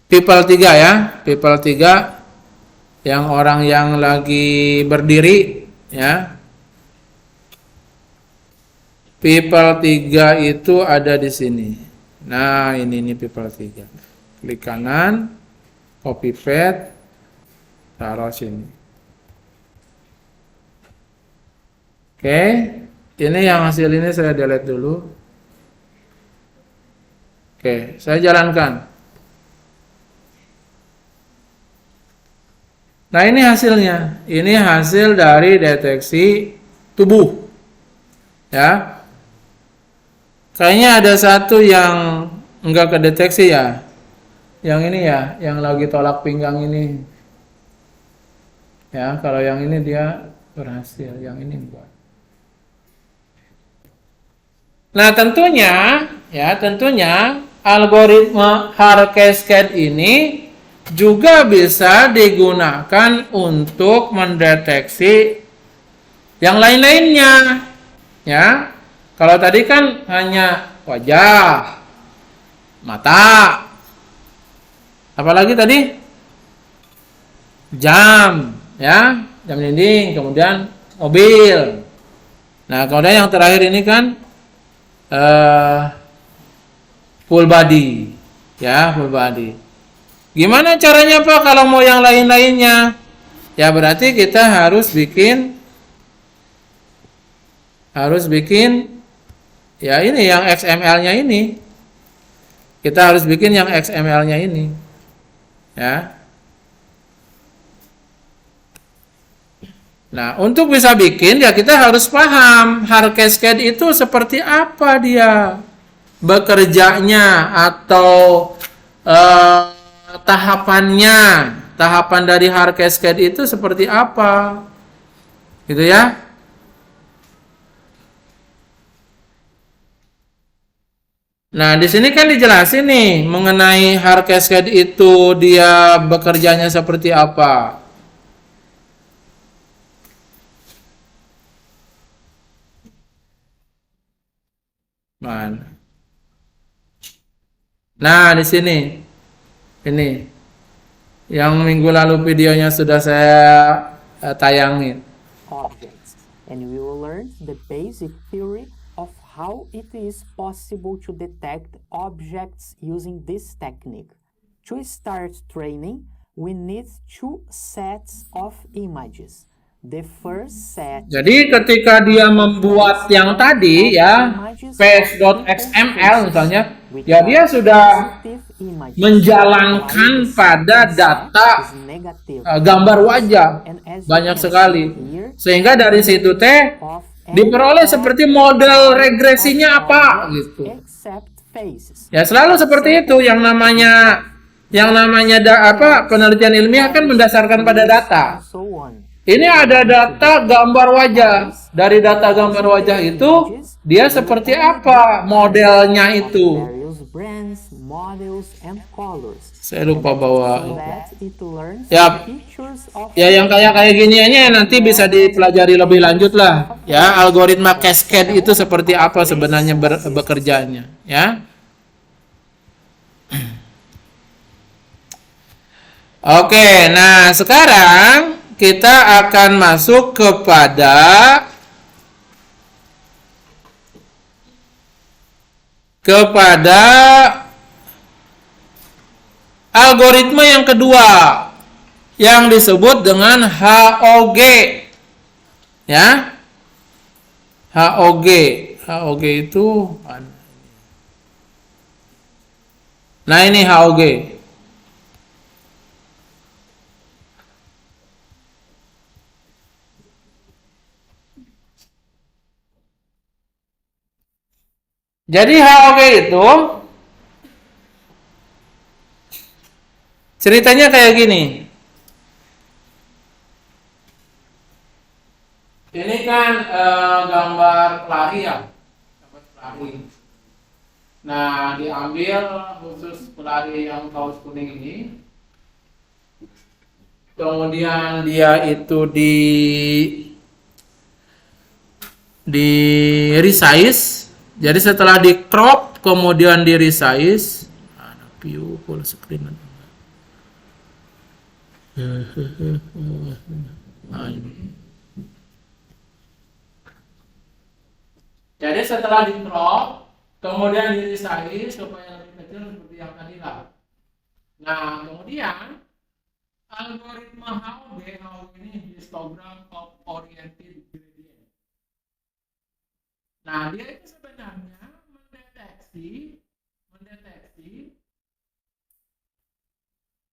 People 3, ya, people 3 yang orang yang lagi berdiri, ya. People 3 itu ada di sini. Nah, ini people 3. Klik kanan, copy paste, taruh sini. Oke, ini yang hasil ini saya delete dulu. Oke, saya jalankan. Nah, ini hasilnya. Ini hasil dari deteksi tubuh. Ya. Kayaknya ada satu yang enggak kedeteksi, ya. Yang ini, ya, yang lagi tolak pinggang ini. Ya, kalau yang ini dia berhasil, yang ini enggak. Nah, tentunya algoritma hard cascade ini juga bisa digunakan untuk mendeteksi yang lain-lainnya, ya. Kalau tadi kan hanya wajah, mata, apalagi tadi jam, ya, jam dinding, kemudian mobil. Nah, kemudian yang terakhir ini kan full body, ya, full body. Gimana caranya Pak kalau mau yang lain-lainnya? Ya, berarti kita harus bikin ya, ini yang XML-nya ini. Kita harus bikin yang XML-nya ini, ya. Nah, untuk bisa bikin, ya, kita harus paham hard cascade itu seperti apa dia bekerjanya, atau tahapannya, tahapan dari hard cascade itu seperti apa, gitu, ya. Nah, di sini kan dijelasin nih mengenai hard cascade itu dia bekerjanya seperti apa. Nah, di sini ini yang minggu lalu videonya sudah saya tayangin. Objects, and we will learn the basic theory of how it is possible to detect objects using this technique. To start training, we need two sets of images. The first set. Jadi ketika dia membuat yang tadi, ya, face.xml misalnya, ya, dia sudah menjalankan pada data gambar wajah banyak sekali, sehingga dari situ teh diperoleh seperti model regresinya apa, gitu. Ya, selalu seperti itu yang namanya Yang namanya penelitian ilmiah kan mendasarkan pada data. and so on. Ini ada data gambar wajah. Dari data gambar wajah itu, dia seperti apa modelnya itu. Various brands, models, and colors. Saya lupa bawa. So that it learns Ya, pictures of ya yang kayak gini aja nanti bisa dipelajari lebih lanjut lah. Ya, algoritma cascade itu seperti apa sebenarnya bekerjanya. Ya. Oke, nah sekarang kita akan masuk kepada algoritma yang kedua yang disebut dengan HOG. Ya. HOG. HOG itu nah ini HOG. Jadi HOG itu ceritanya kayak gini. Ini kan gambar pelari ya. Gambar pelari. Nah, diambil khusus pelari yang kaos kuning ini. Kemudian dia itu di resize. Jadi setelah di crop kemudian di resize, ada view full screen. Jadi setelah di crop kemudian di resize supaya lebih kecil seperti yang tadi lah. Nah, kemudian algoritma HOG ini histogram of oriented gradient. Nah, dia itu sebenarnya mendeteksi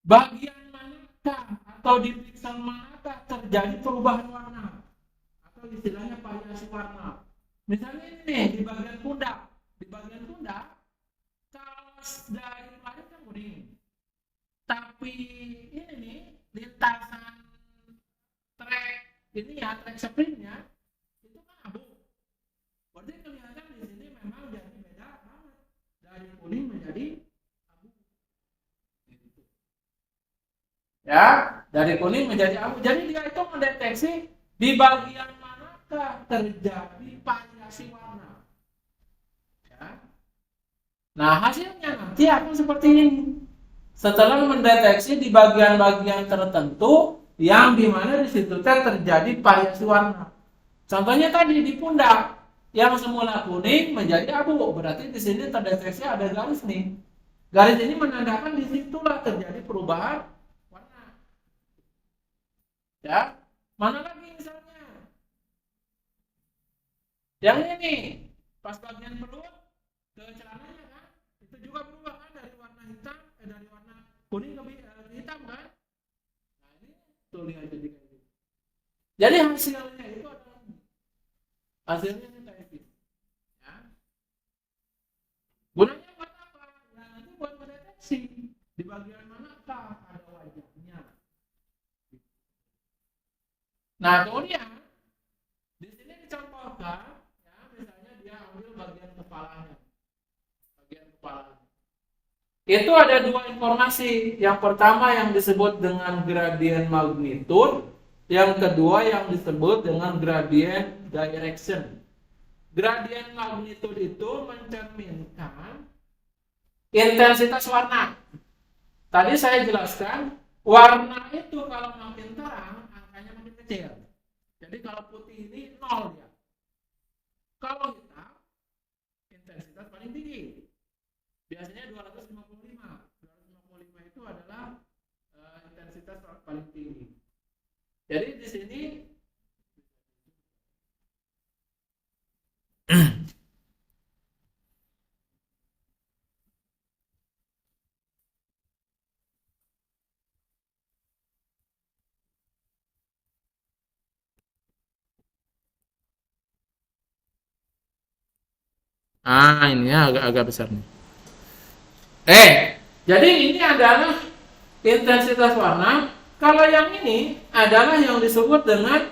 bagian manakah atau di pixel manakah terjadi perubahan warna atau istilahnya variasi warna. Misalnya ini nih di bagian pundak, kaos dari pelari kan kuning, tapi ini nih lintasan track sprintnya itu kan abu. Berarti kelihatan di sini memang jadi beda banget dari kuning menjadi abu. Ya, dari kuning menjadi abu. Jadi dia itu mendeteksi di bagian manakah terjadi variasi warna. Ya. Nah, hasilnya nanti akan seperti ini. Setelah mendeteksi di bagian-bagian tertentu yang dimana di situ terjadi variasi warna. Contohnya tadi di pundak yang semula kuning menjadi abu, berarti di sini terdeteksi ada garis nih. Garis ini menandakan di situlah terjadi perubahan warna. Ya, mana lagi misalnya? Yang ini pas bagian perut ke celananya kan, itu juga berubah kan dari warna hitam dari warna kuning ke hitam kan? Nah ini tuh lihat jadi kayak gitu. Jadi hasilnya itu adalah hasilnya kayak gitu. Ya. Gunanya buat apa? Nah, nanti buat mendeteksi di bagian manakah ada wajahnya. Nah kemudian di sini dicontohkan, ya misalnya dia ambil bagian kepalanya. Itu ada dua informasi. Yang pertama yang disebut dengan gradient magnitude, yang kedua yang disebut dengan gradient direction. Gradient magnitude itu mencerminkan intensitas warna. Tadi saya jelaskan, warna itu kalau makin terang, angkanya makin kecil. Jadi kalau putih ini 0 ya. Kalau hitam, intensitas paling tinggi. Biasanya 255. 255 itu adalah intensitas paling tinggi. Jadi di sini ini agak besar nih. Jadi ini adalah intensitas warna. Kalau yang ini adalah yang disebut dengan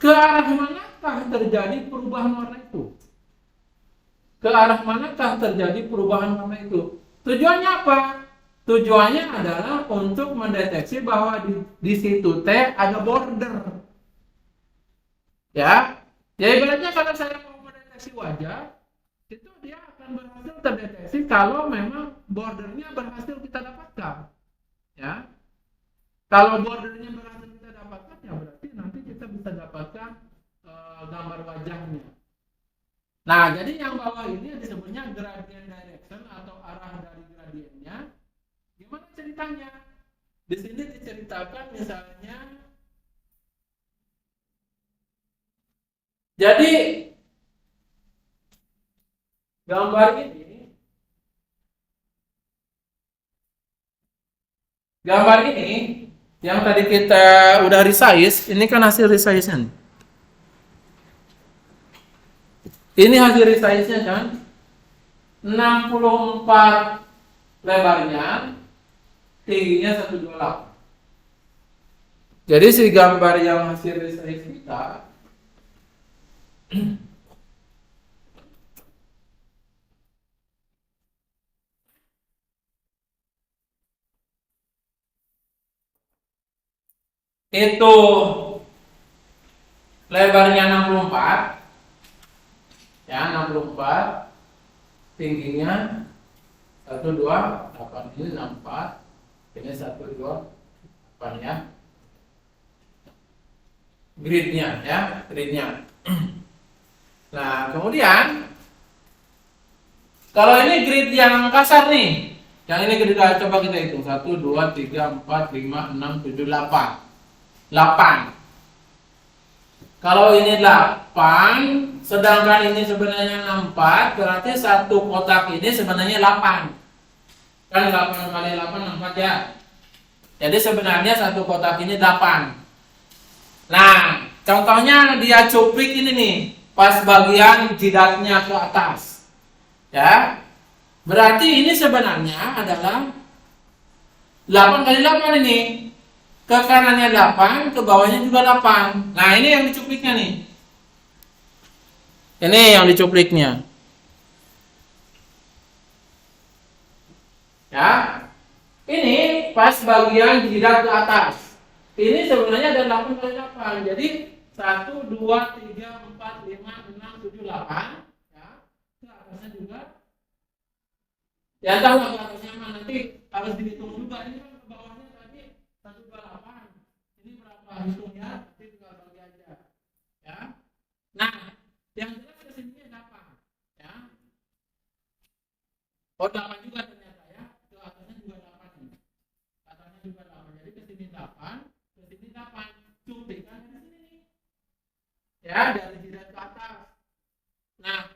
ke arah manakah terjadi perubahan warna itu. Ke arah manakah terjadi perubahan warna itu. Tujuannya apa? Tujuannya adalah untuk mendeteksi bahwa di situ teh ada border. Ya, ya ibaratnya kalau saya mau mendeteksi wajah, itu dia akan berhasil terdeteksi kalau memang bordernya berhasil kita dapatkan. Ya, kalau bordernya berhasil kita dapatkan, ya berarti nanti kita bisa dapatkan gambar wajahnya. Nah, jadi yang bawah ini disebutnya gradient direction atau arah dari gradiennya. Gimana ceritanya? Di sini diceritakan misalnya, jadi gambar ini yang tadi kita udah resize, ini kan hasil resize-nya. Ini hasil resize-nya kan 64 lebarnya, tingginya 128. Jadi si gambar yang hasil resize kita itu lebarnya 64, ya 64, tingginya 128, ini 64, ini 128 ya. Gridnya ya, gridnya. Nah, kemudian kalau ini grid yang kasar nih, yang ini kita coba kita hitung 1, 2, 3, 4, 5, 6, 7, 8. 8. Kalau ini 8, sedangkan ini sebenarnya 64, berarti satu kotak ini sebenarnya 8. Kan 8 kali 8, 4 ya. Jadi sebenarnya satu kotak ini 8. Nah, contohnya dia cuplik ini nih, pas bagian jidatnya ke atas. Ya. Berarti ini sebenarnya adalah 8 kali 8 ini. Ke kanannya 8, ke bawahnya juga 8. Nah, ini yang dicupliknya nih. Ini yang dicupliknya. Ya. Ini pas bagian jidat ke atas. Ini sebenarnya ada 8 kali 8. Jadi 1, 2, 3, 4, 5, 6, 7, 8. Ya. Ke atasnya juga. Ya tahu ke atasnya mana, nanti harus dihitung juga. Ini kan ke bawahnya tadi 128. Ini berapa hitungnya? Nanti tinggal bagi aja. Ya. Nah, yang jelas ke sini 8. Ya. Oh, 8 juga ternyata ya. Ke atasnya juga 8 nih. Atasnya juga 8. Jadi ke sini 8. Sini 8, cuplikan di sini nih. Ya, dari jidat ke atas. Nah,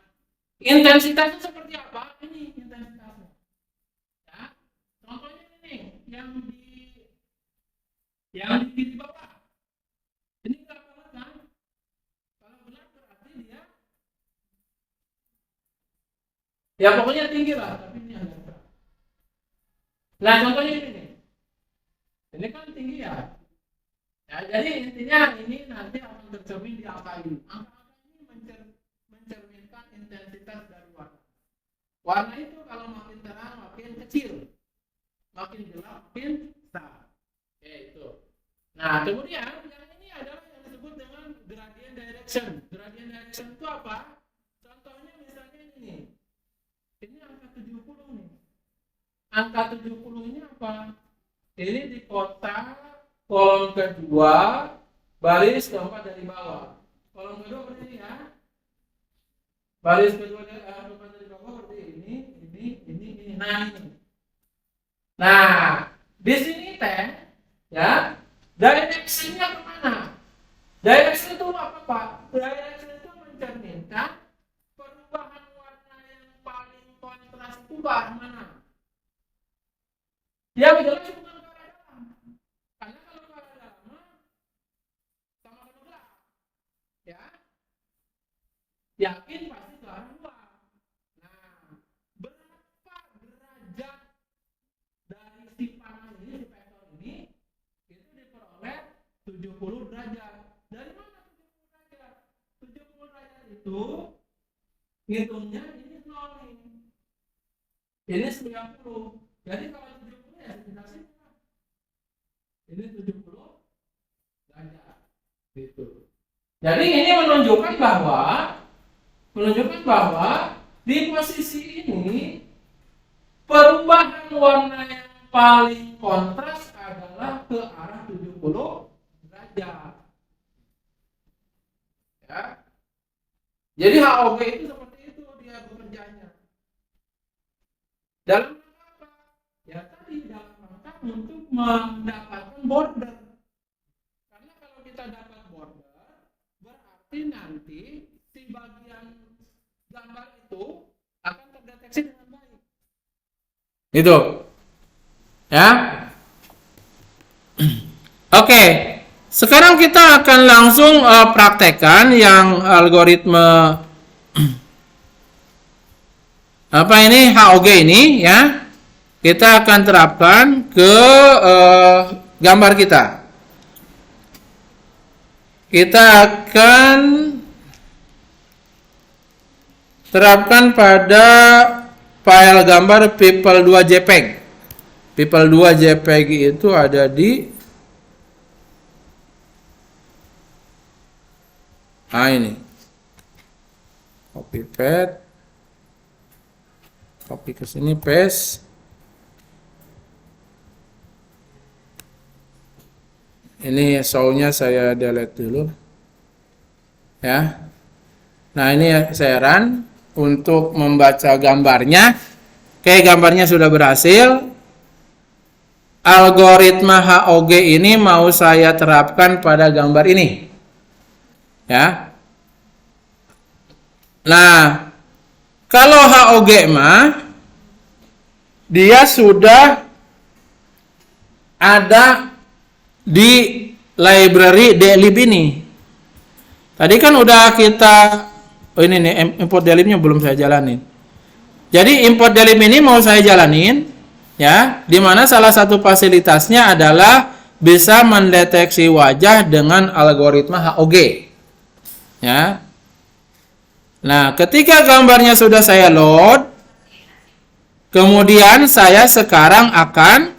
intensitasnya seperti apa? Ini intensitasnya. Ya. Contohnya ini yang di bawah. Ini gelap banget kan? Kalau gelap berarti dia ya pokoknya tinggi lah, tapi ini agak gelap. Nah, contohnya ini nih. Ini kan tinggi ya. Ya, jadi intinya ini nanti akan tercermin di angka ini. Angka ini mencerminkan intensitas dari warna. Warna itu kalau makin terang makin kecil, makin gelap makin besar. Oke, itu. Nah, kemudian yang ini adalah yang disebut dengan gradient direction. Gradient direction itu apa? Contohnya misalnya ini. Ini angka 70 nih. Angka 70 ini apa? Ini di kotak kolom kedua, baris keempat dari bawah. Kolom kedua berarti ya. Baris kedua keempat dari bawah berarti ini. Nah, ini. Nah, di sini teh, ya, direction-nya kemana? Direction itu apa, Pak? Direction itu mencerminkan perubahan warna yang paling kontras itu ke arah mana? Yang jelas bukan ke arah dalam. Karena kalau ke arah dalam sama-sama gelap. Ya. Yakin pasti ke arah luar. Nah, berapa derajat dari si panel ini, si vektor ngitungnya ini 0 nih. Ini 90. Jadi kalau 70 ya sekitar sini. Ini 70 derajat. Gitu. Jadi ini menunjukkan bahwa di posisi ini perubahan warna yang paling kontras adalah ke arah 70 derajat. Ya. Jadi HOG itu seperti itu dia bekerjanya. Dalam rangka apa? Ya tadi dalam rangka untuk mendapatkan border. Karena kalau kita dapat border, berarti nanti si bagian gambar itu akan terdeteksi dengan baik. Itu. Ya. Oke. Sekarang kita akan langsung praktekkan yang algoritma apa ini HOG ini ya. Kita akan terapkan ke gambar kita. Kita akan terapkan pada file gambar People 2 JPEG. People 2 JPEG itu ada di ini. Copy paste. Copy ke sini, paste. Ini show-nya saya delete dulu. Ya. Nah, ini saya run untuk membaca gambarnya. Oke, gambarnya sudah berhasil. Algoritma HOG ini mau saya terapkan pada gambar ini. Ya. Nah, kalau HOG mah dia sudah ada di library dlib ini. Tadi kan udah kita ini nih import dlib-nya belum saya jalanin. Jadi import dlib ini mau saya jalanin ya, di mana salah satu fasilitasnya adalah bisa mendeteksi wajah dengan algoritma HOG. Ya. Nah, ketika gambarnya sudah saya load, kemudian saya sekarang akan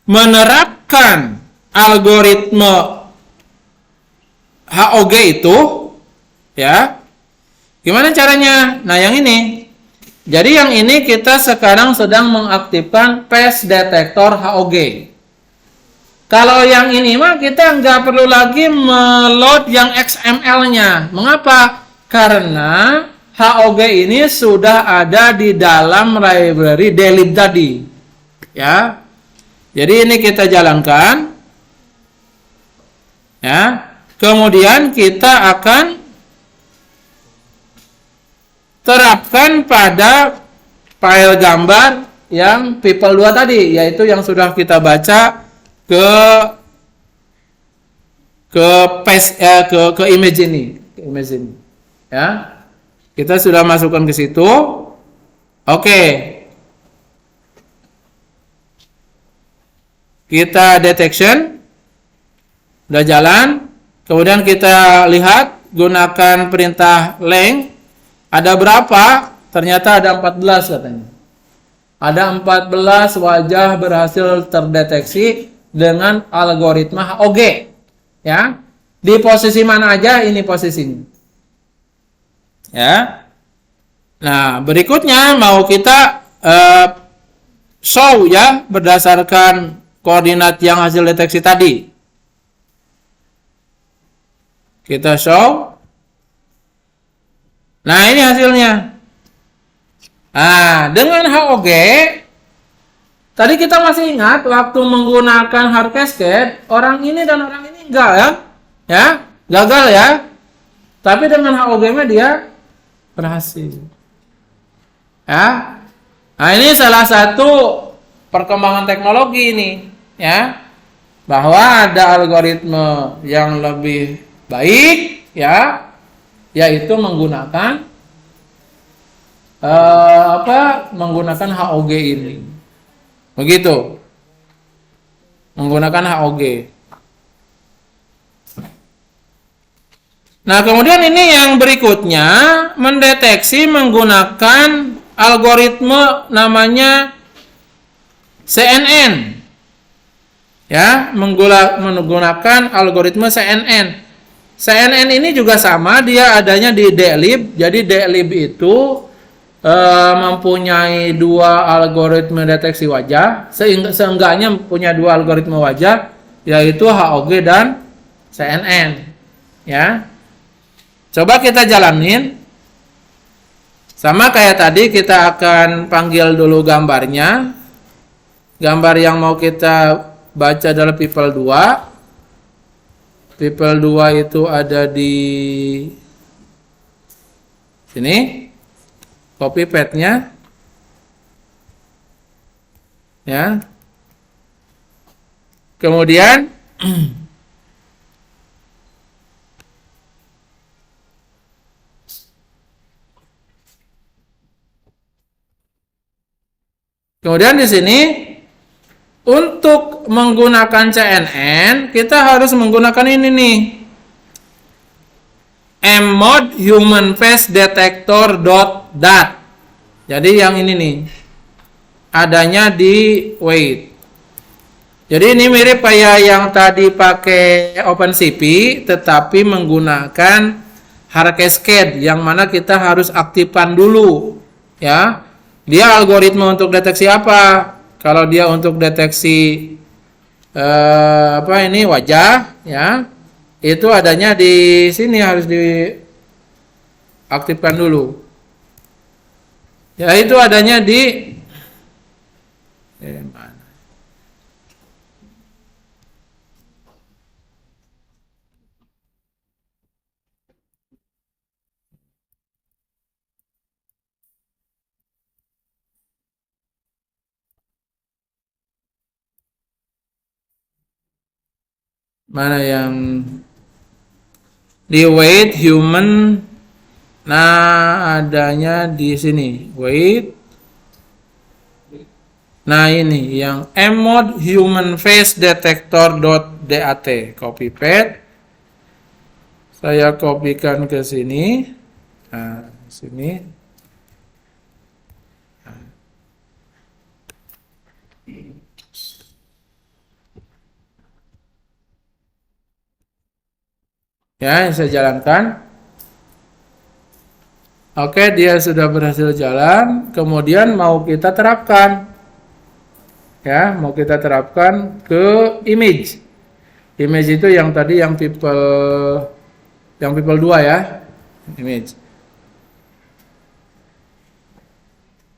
menerapkan algoritma HOG itu, ya. Gimana caranya? Nah, yang ini. Jadi yang ini kita sekarang sedang mengaktifkan face detector HOG. Kalau yang ini mah kita nggak perlu lagi meload yang XML-nya. Mengapa? Karena HOG ini sudah ada di dalam library dlib tadi. Ya. Jadi ini kita jalankan. Ya. Kemudian kita akan terapkan pada file gambar yang people 2 tadi, yaitu yang sudah kita baca ke image ini, ya. Kita sudah masukkan ke situ. Oke. Kita detection udah jalan. Kemudian kita lihat gunakan perintah length. Ada berapa? Ternyata ada 14 katanya. Ada 14 wajah berhasil terdeteksi dengan algoritma HOG. Ya. Di posisi mana aja ini posisinya. Ya. Nah, berikutnya mau kita show ya berdasarkan koordinat yang hasil deteksi tadi. Kita show. Nah, ini hasilnya. Nah, dengan HOG tadi kita masih ingat waktu menggunakan hard cascade, orang ini dan orang ini enggak ya? Ya, gagal ya. Tapi dengan HOG-nya dia berhasil. Ya. Nah, ini salah satu perkembangan teknologi ini, ya. Bahwa ada algoritma yang lebih baik, ya, yaitu menggunakan menggunakan HOG ini. Begitu. Menggunakan HOG. Nah, kemudian ini yang berikutnya mendeteksi menggunakan algoritma namanya CNN. Ya, menggunakan algoritma CNN. CNN ini juga sama, dia adanya di DLib. Jadi DLib itu mempunyai dua algoritma deteksi wajah, seenggaknya punya dua algoritma wajah, yaitu HOG dan CNN. Ya, coba kita jalanin. Sama kayak tadi, kita akan panggil dulu gambarnya. Gambar yang mau kita baca adalah people 2. People 2 itu ada di sini. Copy paste-nya. Ya. Kemudian kemudian di sini untuk menggunakan CNN kita harus menggunakan ini nih. mmod human face detector .dat. Jadi yang ini nih. Adanya di wait. Jadi ini mirip kayak yang tadi pakai OpenCV, tetapi menggunakan hard cascade yang mana kita harus aktifkan dulu, ya. Dia algoritma untuk deteksi apa? Kalau dia untuk deteksi wajah, ya, itu adanya di sini, harus diaktifkan dulu. Ya, itu adanya di mana? Mana yang di wait human? Nah, adanya di sini wait. Nah, ini yang mmod human face detector.dat. Copy paste. Saya kopikan ke sini. Nah, sini. Ya, saya jalankan. Oke, dia sudah berhasil jalan. Kemudian mau kita terapkan. Ya, mau kita terapkan ke image. Image itu yang tadi yang people 2 ya. Image.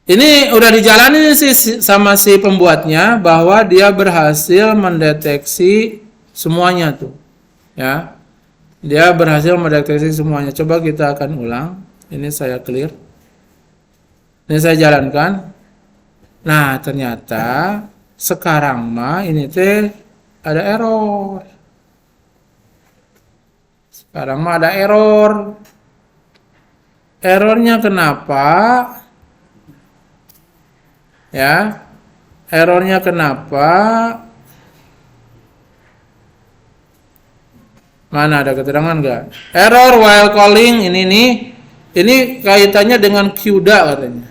Ini udah dijalani sih sama si pembuatnya, bahwa dia berhasil mendeteksi semuanya tuh. Ya. Dia berhasil mendeteksi semuanya. Coba kita akan ulang. Ini saya clear. Ini saya jalankan. Nah, ternyata sekarang mah ini teh ada error. Sekarang mah ada error. Errornya kenapa? Ya. Errornya kenapa? Mana ada keterangan nggak? Error while calling ini nih. Ini kaitannya dengan CUDA katanya.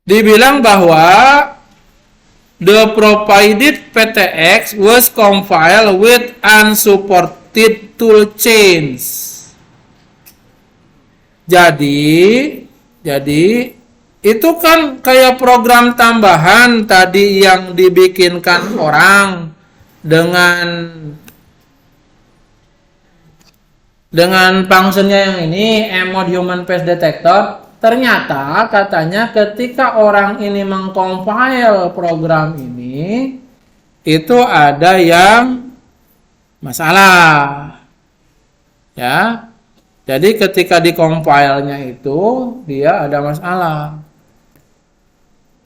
Dibilang bahwa the provided PTX was compiled with unsupported toolchains. Jadi itu kan kayak program tambahan tadi yang dibikinkan orang dengan functionnya yang ini, mmod human face detector. Ternyata katanya ketika orang ini mengcompile program ini, itu ada yang masalah. Ya. Jadi ketika dikompilnya itu dia ada masalah.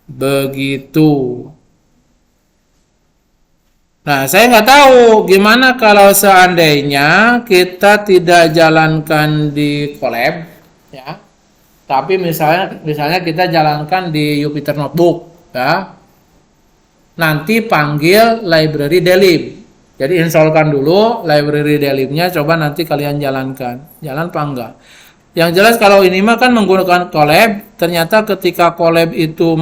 Begitu. Nah, saya nggak tahu gimana kalau seandainya kita tidak jalankan di Colab, ya. Tapi misalnya kita jalankan di Jupyter Notebook, ya. nanti panggil library delib. Jadi installkan dulu library delibnya, coba nanti kalian jalankan. Jalan apa enggak? Yang jelas kalau ini mah kan menggunakan collab, ternyata ketika collab itu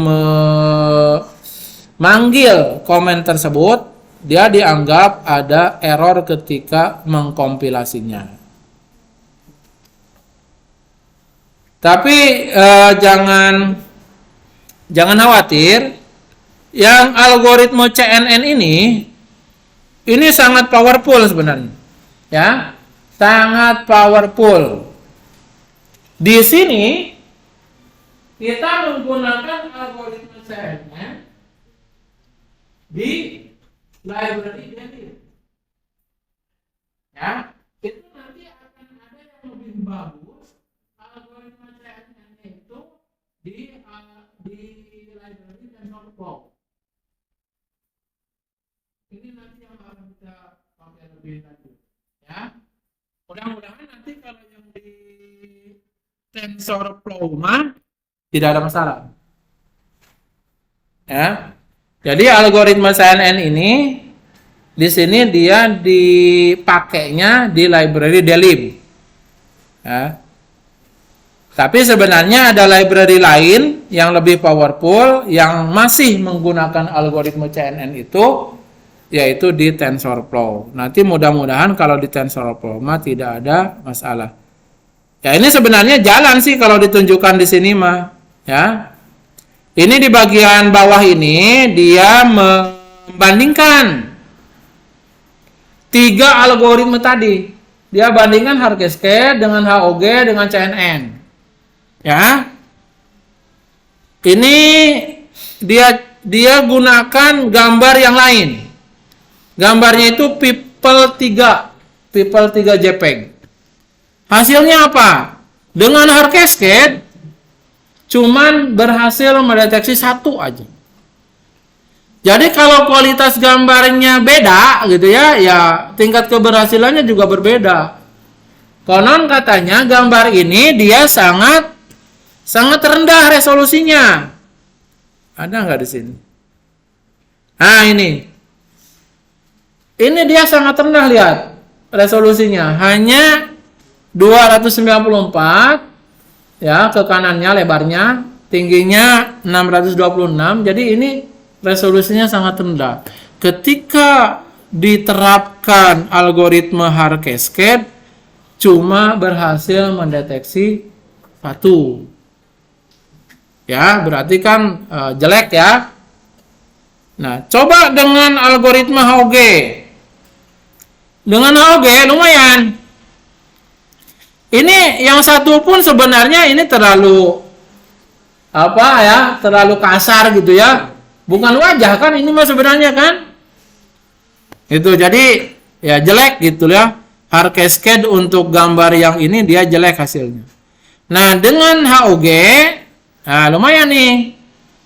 manggil komen tersebut, dia dianggap ada error ketika mengkompilasinya. Tapi jangan khawatir, yang algoritma CNN ini sangat powerful sebenarnya, ya, sangat powerful. Di sini kita menggunakan algoritma CNN di library delib, ya, itu nanti akan ada yang lebih bagus algoritma CNN itu di library TensorFlow. Ini nanti yang akan kita pakai lebih lanjut, ya. Mudah-mudahan nanti kalau yang di TensorFlow mah tidak ada masalah, ya. Jadi algoritma CNN ini di sini dia dipakainya di library delib, ya. Tapi sebenarnya ada library lain yang lebih powerful yang masih menggunakan algoritma CNN itu, yaitu di TensorFlow. Nanti mudah-mudahan kalau di TensorFlow mah tidak ada masalah. Ya, ini sebenarnya jalan sih kalau ditunjukkan di sini mah, ya. Ini di bagian bawah ini dia membandingkan 3 algoritma tadi. Dia bandingkan hard cascade dengan HOG dengan CNN. Ya. Ini dia gunakan gambar yang lain. Gambarnya itu people 3 JPEG. Hasilnya apa? Dengan hard cascade cuman berhasil mendeteksi 1 aja. Jadi kalau kualitas gambarnya beda gitu ya tingkat keberhasilannya juga berbeda. Konon katanya gambar ini dia sangat rendah resolusinya. Ada nggak di sini? Nah ini dia sangat rendah, lihat resolusinya, hanya 294 ya, ke kanannya lebarnya, tingginya 626. Jadi ini resolusinya sangat rendah. Ketika diterapkan algoritma hard cascade cuma berhasil mendeteksi 1. Ya, berarti kan jelek ya. Nah, coba dengan algoritma HOG. Dengan HOG lumayan. Ini yang satu pun sebenarnya ini terlalu terlalu kasar gitu ya. Bukan wajah kan ini mah sebenarnya kan. Itu jadi ya jelek gitu ya. Hard cascade untuk gambar yang ini dia jelek hasilnya. Nah, dengan HOG lumayan nih.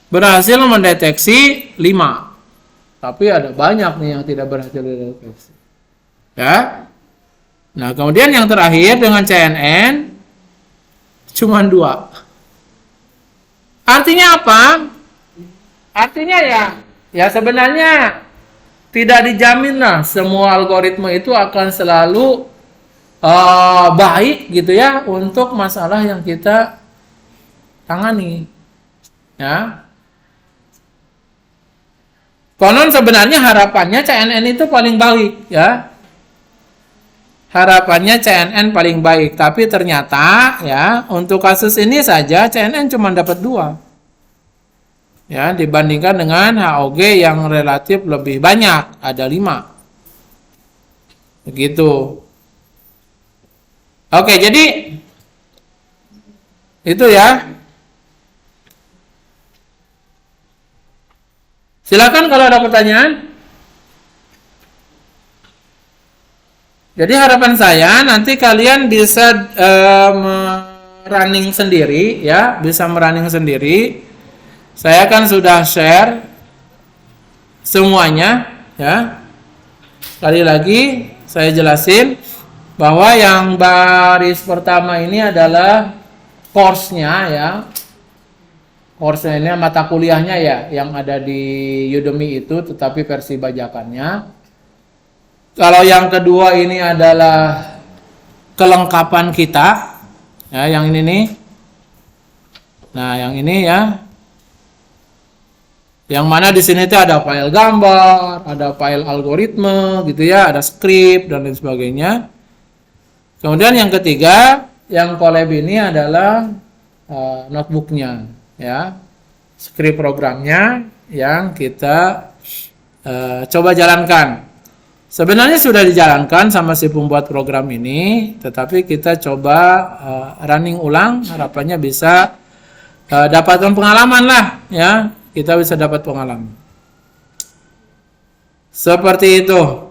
Berhasil mendeteksi 5. Tapi ada banyak nih yang tidak berhasil mendeteksi. Ya. Nah, kemudian yang terakhir dengan CNN cuma 2. Artinya apa? Artinya ya sebenarnya tidak dijamin lah semua algoritma itu akan selalu baik gitu ya untuk masalah yang kita tangani. Ya. Konon sebenarnya harapannya CNN itu paling baik ya. Harapannya CNN paling baik, tapi ternyata ya untuk kasus ini saja CNN cuma dapat 2. Ya, dibandingkan dengan HOG yang relatif lebih banyak, ada 5. Begitu. Oke, jadi itu ya. Silakan kalau ada pertanyaan. Jadi harapan saya nanti kalian bisa running sendiri ya, bisa merunning sendiri. Saya kan sudah share semuanya ya. Sekali lagi saya jelasin bahwa yang baris pertama ini adalah course-nya ya. course-nya, mata kuliahnya ya, yang ada di Udemy itu, tetapi versi bajakannya. Kalau yang kedua ini adalah kelengkapan kita, ya, yang ini nih. Nah, yang ini ya, yang mana di sini tuh ada file gambar, ada file algoritma, gitu ya, ada script dan lain sebagainya. Kemudian yang ketiga, yang collab ini adalah notebooknya, ya, script programnya yang kita coba jalankan. Sebenarnya sudah dijalankan sama si pembuat program ini, tetapi kita coba running ulang, harapannya bisa dapatkan pengalaman lah, ya, kita bisa dapat pengalaman. Seperti itu.